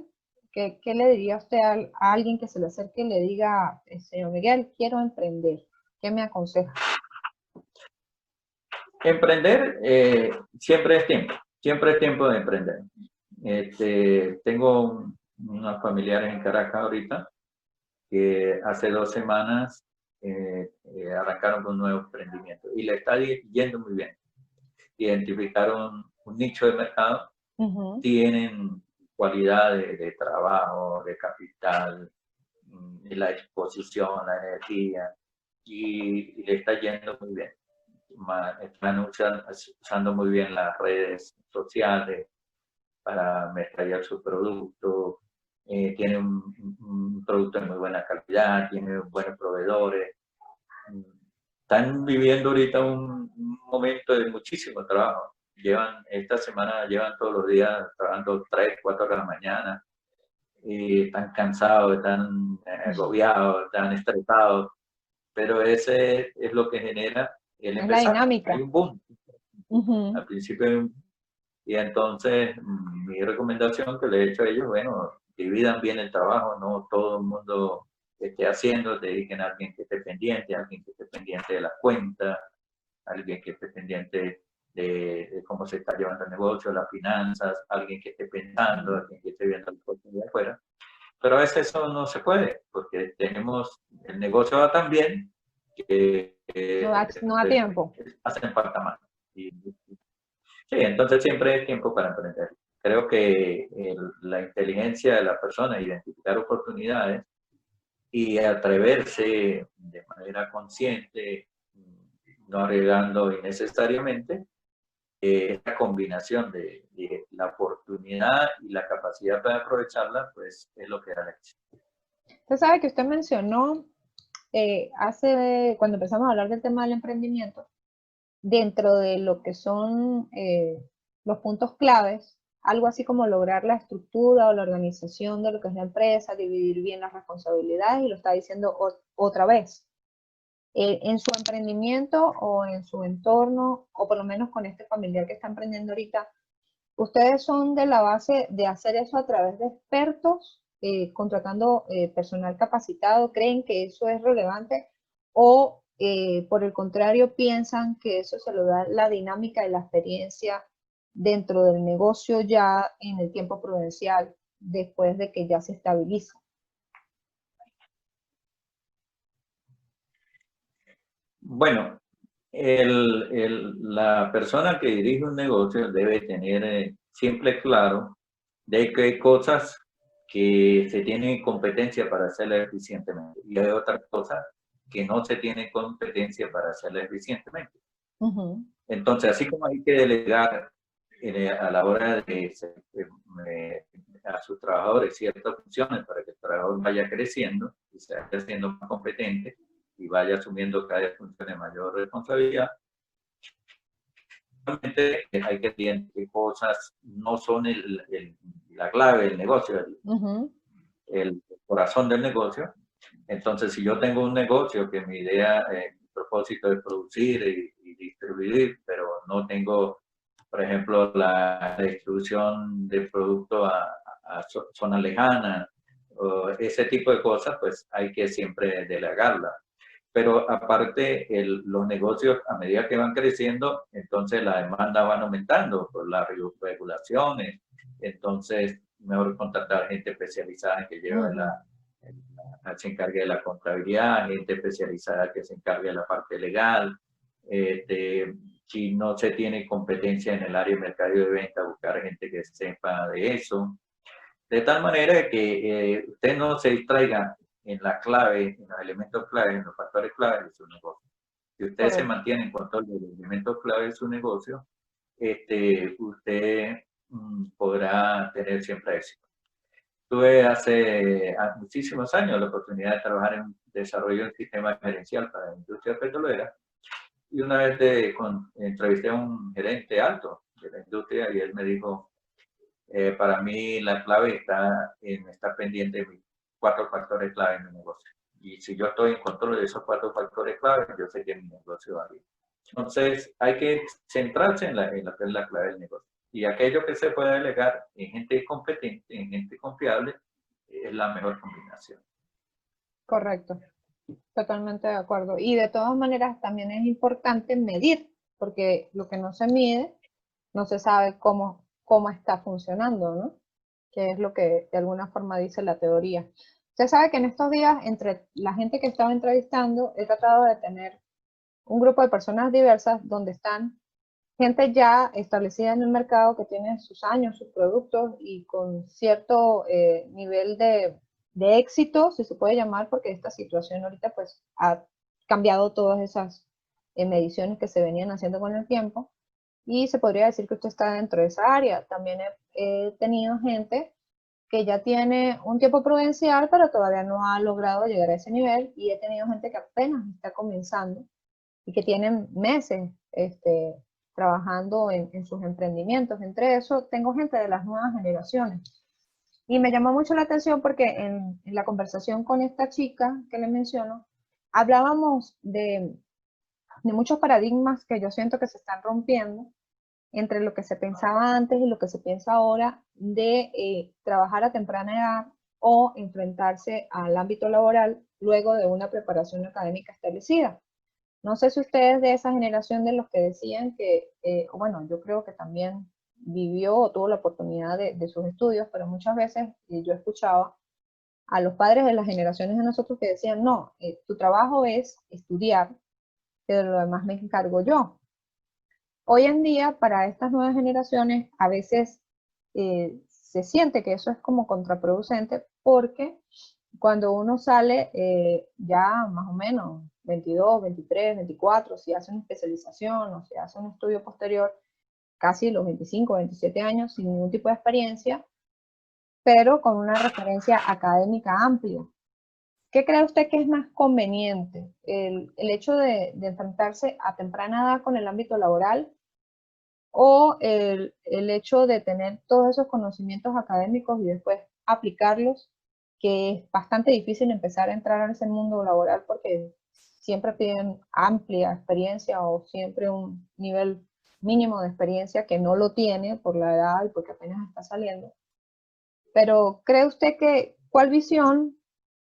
¿Qué le diría usted a alguien que se le acerque y le diga, señor Miguel, quiero emprender? ¿Qué me aconseja? Emprender siempre es tiempo de emprender. Tengo unos familiares en Caracas ahorita que hace 2 semanas arrancaron con un nuevo emprendimiento y le está yendo muy bien. Identificaron un nicho de mercado, tienen cualidad de trabajo, de capital, la exposición, la energía, y le está yendo muy bien. Están usando muy bien las redes sociales para mercadear su producto, tiene un producto de muy buena calidad, tiene buenos proveedores. Están viviendo ahorita un momento de muchísimo trabajo. Esta semana llevan todos los días trabajando 3, 4 horas de la mañana. Y están cansados, están agobiados, están estresados. Pero ese es lo que genera el empezar. Es la dinámica. Hay un boom. Al principio hay un... Y entonces mi recomendación que le he hecho a ellos, bueno, dividan bien el trabajo, no todo el mundo esté haciendo, dediquen a alguien que esté pendiente, a alguien que esté pendiente de la cuenta, a alguien que esté pendiente de cómo se está llevando el negocio, las finanzas, alguien que esté pensando, alguien que esté viendo el negocio de afuera. Pero a veces eso no se puede, porque el negocio va tan bien que no da tiempo. Hacen falta más. Sí, entonces siempre es tiempo para emprender. Creo que la inteligencia de la persona, identificar oportunidades y atreverse de manera consciente, no arriesgando innecesariamente, esta combinación de la oportunidad y la capacidad para aprovecharla, pues es lo que da la éxito. Usted sabe que usted mencionó cuando empezamos a hablar del tema del emprendimiento, dentro de lo que son los puntos claves, algo así como lograr la estructura o la organización de lo que es la empresa, dividir bien las responsabilidades, y lo está diciendo otra vez. En su emprendimiento o en su entorno, o por lo menos con este familiar que está emprendiendo ahorita, ¿ustedes son de la base de hacer eso a través de expertos, contratando personal capacitado? ¿Creen que eso es relevante? ¿O por el contrario piensan que eso se lo da la dinámica y la experiencia dentro del negocio ya en el tiempo prudencial, después de que ya se estabiliza? Bueno, la persona que dirige un negocio debe tener siempre claro de que hay cosas que se tienen competencia para hacerla eficientemente y hay otras cosas que no se tienen competencia para hacerla eficientemente. Entonces, así como hay que delegar a la hora de a sus trabajadores ciertas funciones para que el trabajador vaya creciendo y se vaya haciendo más competente y vaya asumiendo cada vez funciones de mayor responsabilidad, realmente hay que entender qué cosas no son la clave del negocio, el corazón del negocio. Entonces, si yo tengo un negocio que mi idea, mi propósito es producir y distribuir, pero no tengo por ejemplo, la distribución de producto a zonas lejanas, o ese tipo de cosas, pues hay que siempre delegarla. Pero aparte, los negocios a medida que van creciendo, entonces la demanda van aumentando por las regulaciones. Entonces, mejor contratar gente especializada que lleve se encargue de la contabilidad, gente especializada que se encargue de la parte legal. Si no se tiene competencia en el área de mercado y de venta, buscar gente que sepa de eso. De tal manera que usted no se distraiga en la clave, en los elementos clave, en los factores clave de su negocio. Si usted se mantiene en control de los elementos clave de su negocio, usted podrá tener siempre éxito. Tuve hace muchísimos años la oportunidad de trabajar en desarrollo de un sistema gerencial para la industria petrolera, y una vez entrevisté a un gerente alto de la industria y él me dijo, para mí la clave está pendiente de mis 4 factores clave en mi negocio. Y si yo estoy en control de esos 4 factores clave, yo sé que mi negocio va bien. Entonces, hay que centrarse en la clave del negocio. Y aquello que se puede delegar en gente competente, en gente confiable, es la mejor combinación. Correcto, totalmente de acuerdo. Y de todas maneras también es importante medir, porque lo que no se mide, no se sabe cómo está funcionando, ¿no? Que es lo que de alguna forma dice la teoría. Usted sabe que en estos días, entre la gente que estaba entrevistando, he tratado de tener un grupo de personas diversas donde están gente ya establecida en el mercado que tiene sus años, sus productos y con cierto nivel de éxito, si se puede llamar, porque esta situación ahorita pues ha cambiado todas esas mediciones que se venían haciendo con el tiempo, y se podría decir que usted está dentro de esa área. También he tenido gente que ya tiene un tiempo prudencial, pero todavía no ha logrado llegar a ese nivel, y he tenido gente que apenas está comenzando y que tienen meses trabajando en sus emprendimientos. Entre eso, tengo gente de las nuevas generaciones. Y me llamó mucho la atención porque en la conversación con esta chica que le menciono, hablábamos de muchos paradigmas que yo siento que se están rompiendo entre lo que se pensaba antes y lo que se piensa ahora de trabajar a temprana edad o enfrentarse al ámbito laboral luego de una preparación académica establecida. No sé si ustedes de esa generación de los que decían que, bueno, yo creo que también vivió o tuvo la oportunidad de sus estudios, pero muchas veces yo escuchaba a los padres de las generaciones de nosotros que decían, no, tu trabajo es estudiar, que de lo demás me encargo yo. Hoy en día, para estas nuevas generaciones, a veces se siente que eso es como contraproducente, porque cuando uno sale ya más o menos 22, 23, 24, si hace una especialización o si hace un estudio posterior, casi los 25, 27 años, sin ningún tipo de experiencia, pero con una referencia académica amplia. ¿Qué cree usted que es más conveniente? ¿El hecho de enfrentarse a temprana edad con el ámbito laboral, o el hecho de tener todos esos conocimientos académicos y después aplicarlos, que es bastante difícil empezar a entrar en ese mundo laboral porque siempre piden amplia experiencia o siempre un nivel mínimo de experiencia que no lo tiene por la edad y porque apenas está saliendo? Pero ¿cree usted que cuál visión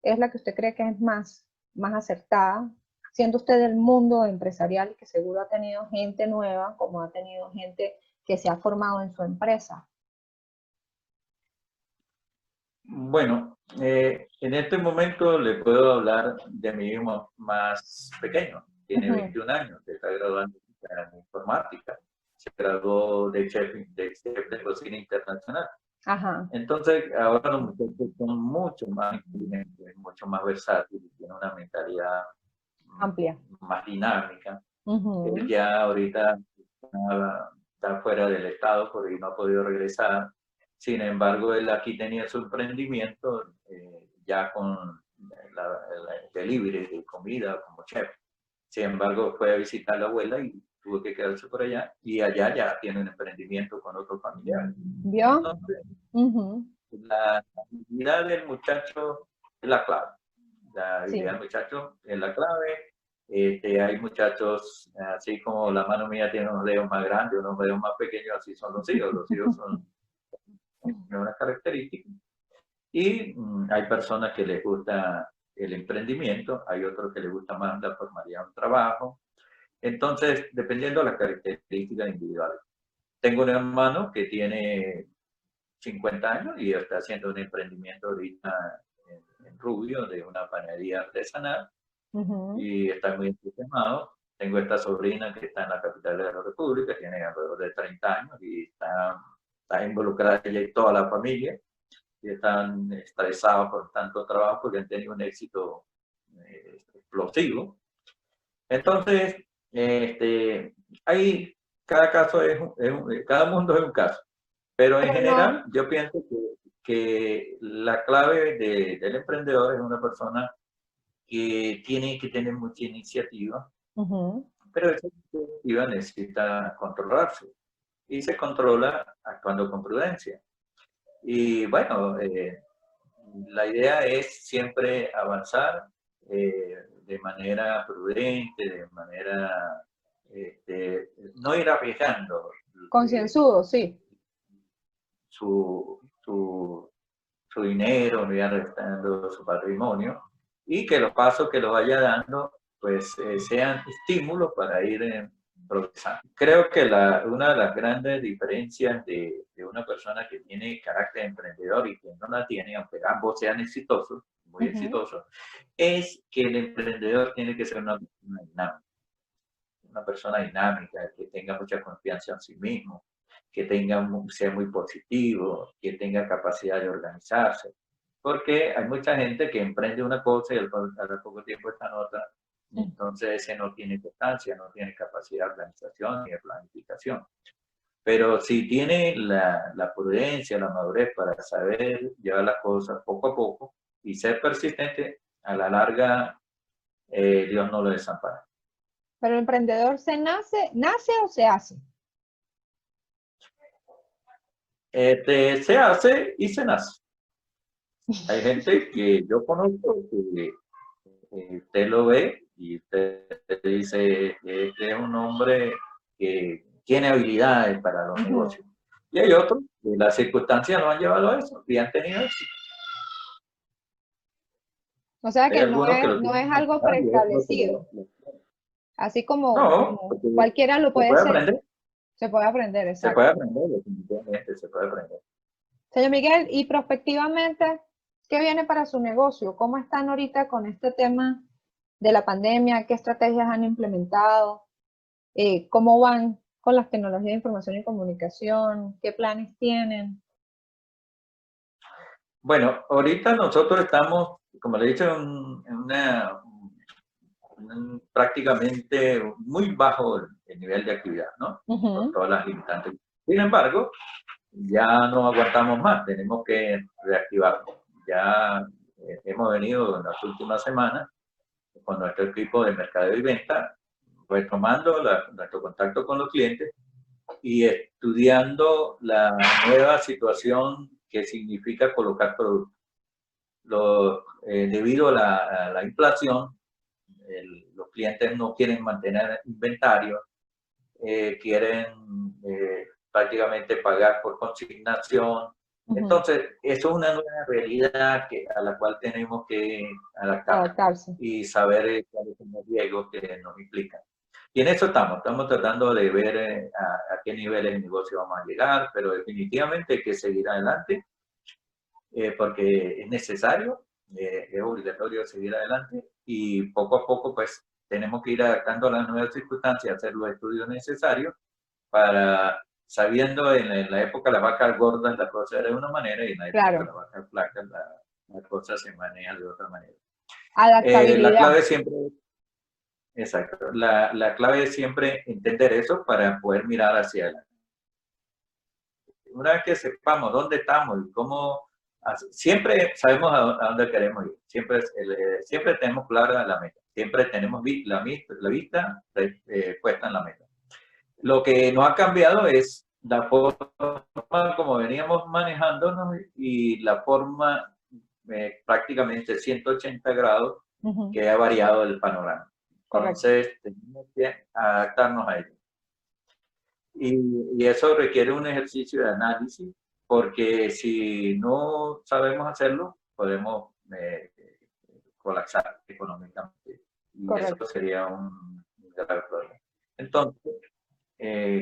es la que usted cree que es más acertada, siendo usted del mundo empresarial, que seguro ha tenido gente nueva, como ha tenido gente que se ha formado en su empresa? Bueno, en este momento le puedo hablar de mi hijo más pequeño. Tiene 21 años, se está graduando en informática. Se graduó de chef de cocina internacional. Ajá. Entonces, ahora los muchachos son mucho más inteligentes, mucho más versátiles, tienen una mentalidad Amplia. más dinámica. Él ya ahorita está fuera del estado porque no ha podido regresar. Sin embargo, él aquí tenía su emprendimiento ya con el delivery de comida como chef. Sin embargo, fue a visitar a la abuela y tuvo que quedarse por allá, y allá ya tiene un emprendimiento con otros familiares. ¿Vio? Entonces, la habilidad del muchacho es la clave. La habilidad del muchacho es la clave. Hay muchachos, así como la mano mía tiene unos dedos más grandes, unos dedos más pequeños, así son los hijos son una característica. Y hay personas que les gusta el emprendimiento, hay otros que les gusta más la formalidad de un trabajo. Entonces, dependiendo de las características individuales. Tengo un hermano que tiene 50 años y está haciendo un emprendimiento ahorita en Rubio de una panadería artesanal y está muy entusiasmado. Tengo esta sobrina que está en la capital de la República, tiene alrededor de 30 años y está involucrada ella y toda la familia y están estresados por tanto trabajo porque han tenido un éxito explosivo. Entonces, hay, cada caso cada mundo es un caso, pero en Pero no, general yo pienso que la clave del emprendedor es una persona que tiene que tener mucha iniciativa, pero esa iniciativa necesita controlarse y se controla actuando con prudencia. Y bueno, la idea es siempre avanzar de manera prudente, de manera, no ir arriesgando concienzudo, sí. su, su, su dinero, no ir arriesgando su patrimonio, y que los pasos que lo vaya dando, pues sean estímulos para ir progresando. Creo que una de las grandes diferencias de una persona que tiene carácter emprendedor y que no la tiene, aunque ambos sean exitosos, muy exitosos, es que el emprendedor tiene que ser una persona dinámica, que tenga mucha confianza en sí mismo, que sea muy positivo, que tenga capacidad de organizarse. Porque hay mucha gente que emprende una cosa y al poco tiempo está en otra. Entonces ese no tiene constancia, no tiene capacidad de organización ni de planificación. Pero si tiene la prudencia, la madurez para saber llevar las cosas poco a poco y ser persistente, a la larga Dios no lo desampara. Pero el emprendedor nace o se hace. Se hace y se nace. Hay gente que yo conozco que usted lo ve y usted dice, este es un hombre que tiene habilidades para los negocios. Y hay otros que las circunstancias lo han llevado a eso y han tenido éxito. O sea Hay que no algunos que lo no es tienen algo natural y otros que preestablecido. Así no, como porque cualquiera lo se puede puede ser. aprender, Se puede aprender, se exacto. puede aprender, definitivamente se puede aprender. Señor Miguel, y prospectivamente, ¿qué viene para su negocio? ¿Cómo están ahorita con este tema de la pandemia? ¿Qué estrategias han implementado? ¿Cómo van con las tecnologías de información y comunicación? ¿Qué planes tienen? Bueno, ahorita nosotros estamos, como le he dicho, prácticamente muy bajo el nivel de actividad, ¿no? Por todas las limitantes. Sin embargo, ya no aguantamos más, tenemos que reactivarnos. Ya hemos venido en las últimas semanas con nuestro equipo de mercadeo y venta, retomando nuestro contacto con los clientes y estudiando la nueva situación que significa colocar productos. Debido a la inflación, los clientes no quieren mantener inventario, quieren prácticamente pagar por consignación. Entonces, eso es una nueva realidad a la cual tenemos que Adaptarse. y saber cuáles son los riesgos que nos implican. Y en eso estamos tratando de ver a qué niveles de negocio vamos a llegar, pero definitivamente hay que seguir adelante porque es necesario, es obligatorio seguir adelante y poco a poco pues tenemos que ir adaptando a las nuevas circunstancias, hacer los estudios necesarios para, sabiendo en la época las vacas gordas la cosa era de una manera y en la época las vacas flacas la cosa se maneja de otra manera. La Adaptabilidad. clave siempre, exacto, la clave es siempre entender eso para poder mirar hacia adelante. Una vez que sepamos dónde estamos y cómo, siempre sabemos a dónde queremos ir, siempre tenemos clara la meta, siempre tenemos la vista puesta en la meta. Lo que no ha cambiado es la forma como veníamos manejándonos y la forma prácticamente 180 grados que ha variado el panorama. Correcto. Entonces, tenemos que adaptarnos a ello. Y eso requiere un ejercicio de análisis, porque si no sabemos hacerlo, podemos colapsar económicamente. Y eso Correcto. sería un grave problema. Entonces,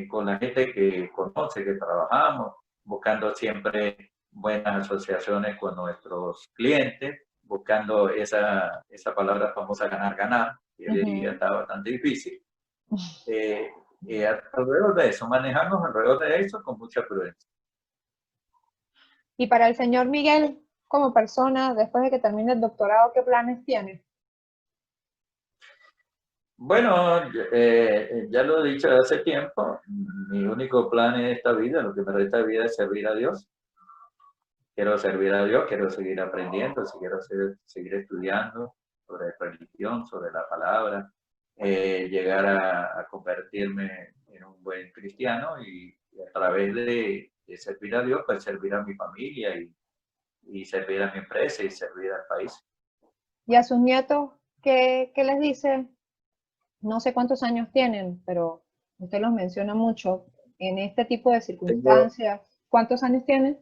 con la gente que conoce, que trabajamos, buscando siempre buenas asociaciones con nuestros clientes, buscando esa palabra famosa ganar, ganar, que hoy día está bastante difícil. Alrededor de eso, manejarnos alrededor de eso con mucha prudencia. Y para el señor Miguel, como persona, después de que termine el doctorado, ¿qué planes tiene? Bueno, ya lo he dicho hace tiempo, mi único plan en esta vida, lo que me resta de vida es servir a Dios. Quiero servir a Dios, quiero seguir aprendiendo, quiero seguir estudiando sobre religión, sobre la palabra, llegar a convertirme en un buen cristiano y a través de servir a Dios, pues servir a mi familia y servir a mi empresa y servir al país. ¿Y a sus nietos qué les dice? No sé cuántos años tienen, pero usted los menciona mucho en este tipo de Tengo, circunstancias. ¿Cuántos años tienen?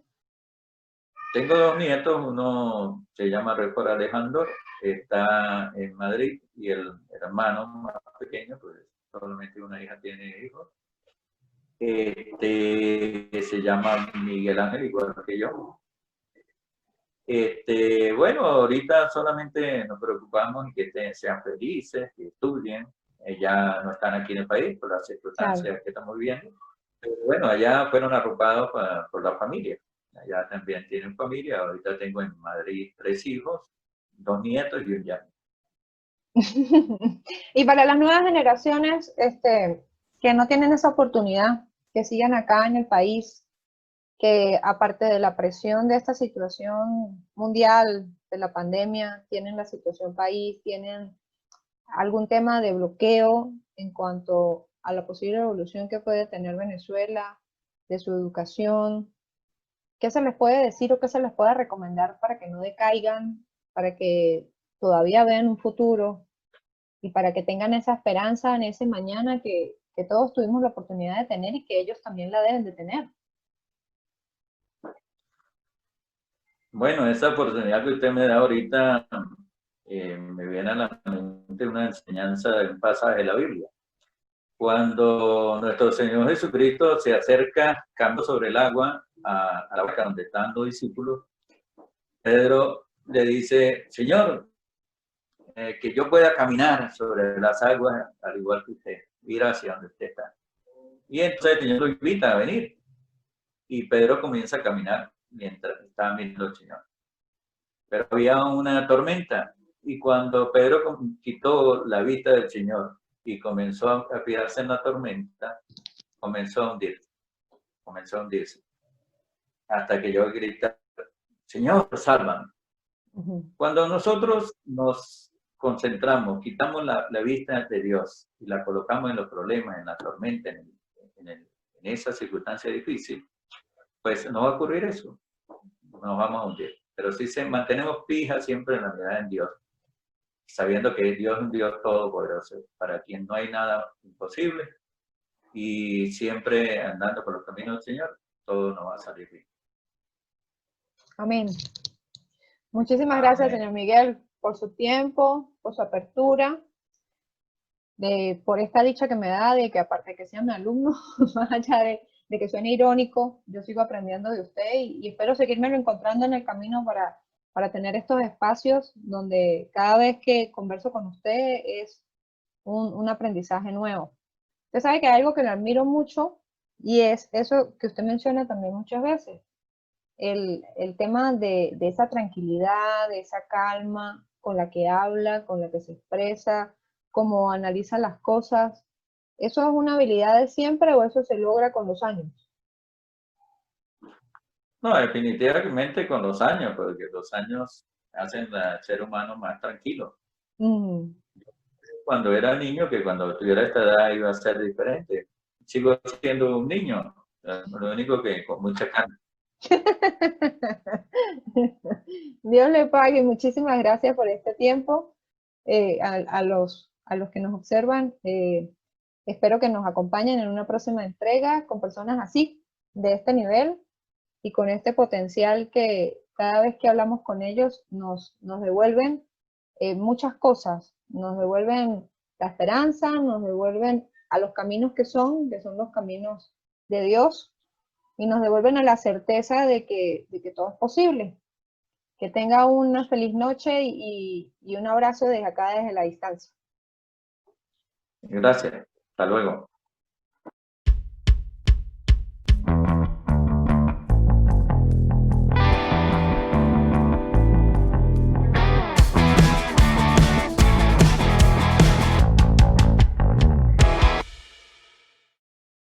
tengo dos nietos, uno se llama Récord Alejandro, está en Madrid, y el hermano más pequeño, pues solamente una hija tiene hijos, se llama Miguel Ángel, igual que yo. Bueno, ahorita solamente nos preocupamos en que sean felices, que estudien. Ya no están aquí en el país por las Claro. circunstancias que estamos viviendo. Pero bueno, allá fueron arropados por la familia. Allá también tienen familia. Ahorita tengo en Madrid 3 hijos, 2 nietos y un yerno. Y para las nuevas generaciones, que no tienen esa oportunidad, que sigan acá en el país, que aparte de la presión de esta situación mundial, de la pandemia, tienen la situación país, tienen algún tema de bloqueo en cuanto a la posible evolución que puede tener Venezuela, de su educación, ¿qué se les puede decir o qué se les puede recomendar para que no decaigan, para que todavía vean un futuro y para que tengan esa esperanza en ese mañana que todos tuvimos la oportunidad de tener y que ellos también la deben de tener? Bueno, esa oportunidad que usted me da ahorita, me viene a la mente una enseñanza de un pasaje de la Biblia. Cuando nuestro Señor Jesucristo se acerca caminando sobre el agua a la barca donde están los discípulos, Pedro le dice: Señor, que yo pueda caminar sobre las aguas al igual que usted, ir hacia donde usted está. Y entonces el Señor lo invita a venir. Y Pedro comienza a caminar mientras estaba viendo al Señor. Pero había una tormenta, y cuando Pedro quitó la vista del Señor y comenzó a fijarse en la tormenta, comenzó a hundirse, hasta que yo grité: Señor, sálvame. Cuando nosotros nos concentramos, quitamos la vista de Dios y la colocamos en los problemas, en la tormenta, en esa circunstancia difícil, pues no va a ocurrir eso, nos vamos a hundir. Pero si mantenemos fija siempre en la mirada en Dios, sabiendo que Dios es un Dios todopoderoso, para quien no hay nada imposible, y siempre andando por los caminos del Señor, todo nos va a salir bien. Amén. Muchísimas gracias, Amén. señor Miguel, por su tiempo, por su apertura, por esta dicha que me da de que aparte de que sea mi alumno, más allá de que suene irónico, yo sigo aprendiendo de usted y espero seguirme encontrando en el camino para tener estos espacios donde cada vez que converso con usted es un aprendizaje nuevo. Usted sabe que hay algo que le admiro mucho y es eso que usted menciona también muchas veces, el tema de esa tranquilidad, de esa calma con la que habla, con la que se expresa, cómo analiza las cosas. ¿Eso es una habilidad de siempre o eso se logra con los años? No, definitivamente con los años, porque los años hacen al ser humano más tranquilo. Mm. Cuando era niño, que cuando tuviera esta edad iba a ser diferente. Sigo siendo un niño, lo único que con mucha calma. Dios le pague, muchísimas gracias por este tiempo. A los a los que nos observan. Espero que nos acompañen en una próxima entrega con personas así, de este nivel y con este potencial que cada vez que hablamos con ellos nos devuelven muchas cosas. Nos devuelven la esperanza, nos devuelven a los caminos que son los caminos de Dios, y nos devuelven a la certeza de que todo es posible. Que tenga una feliz noche y un abrazo desde acá, desde la distancia. Gracias. Hasta luego.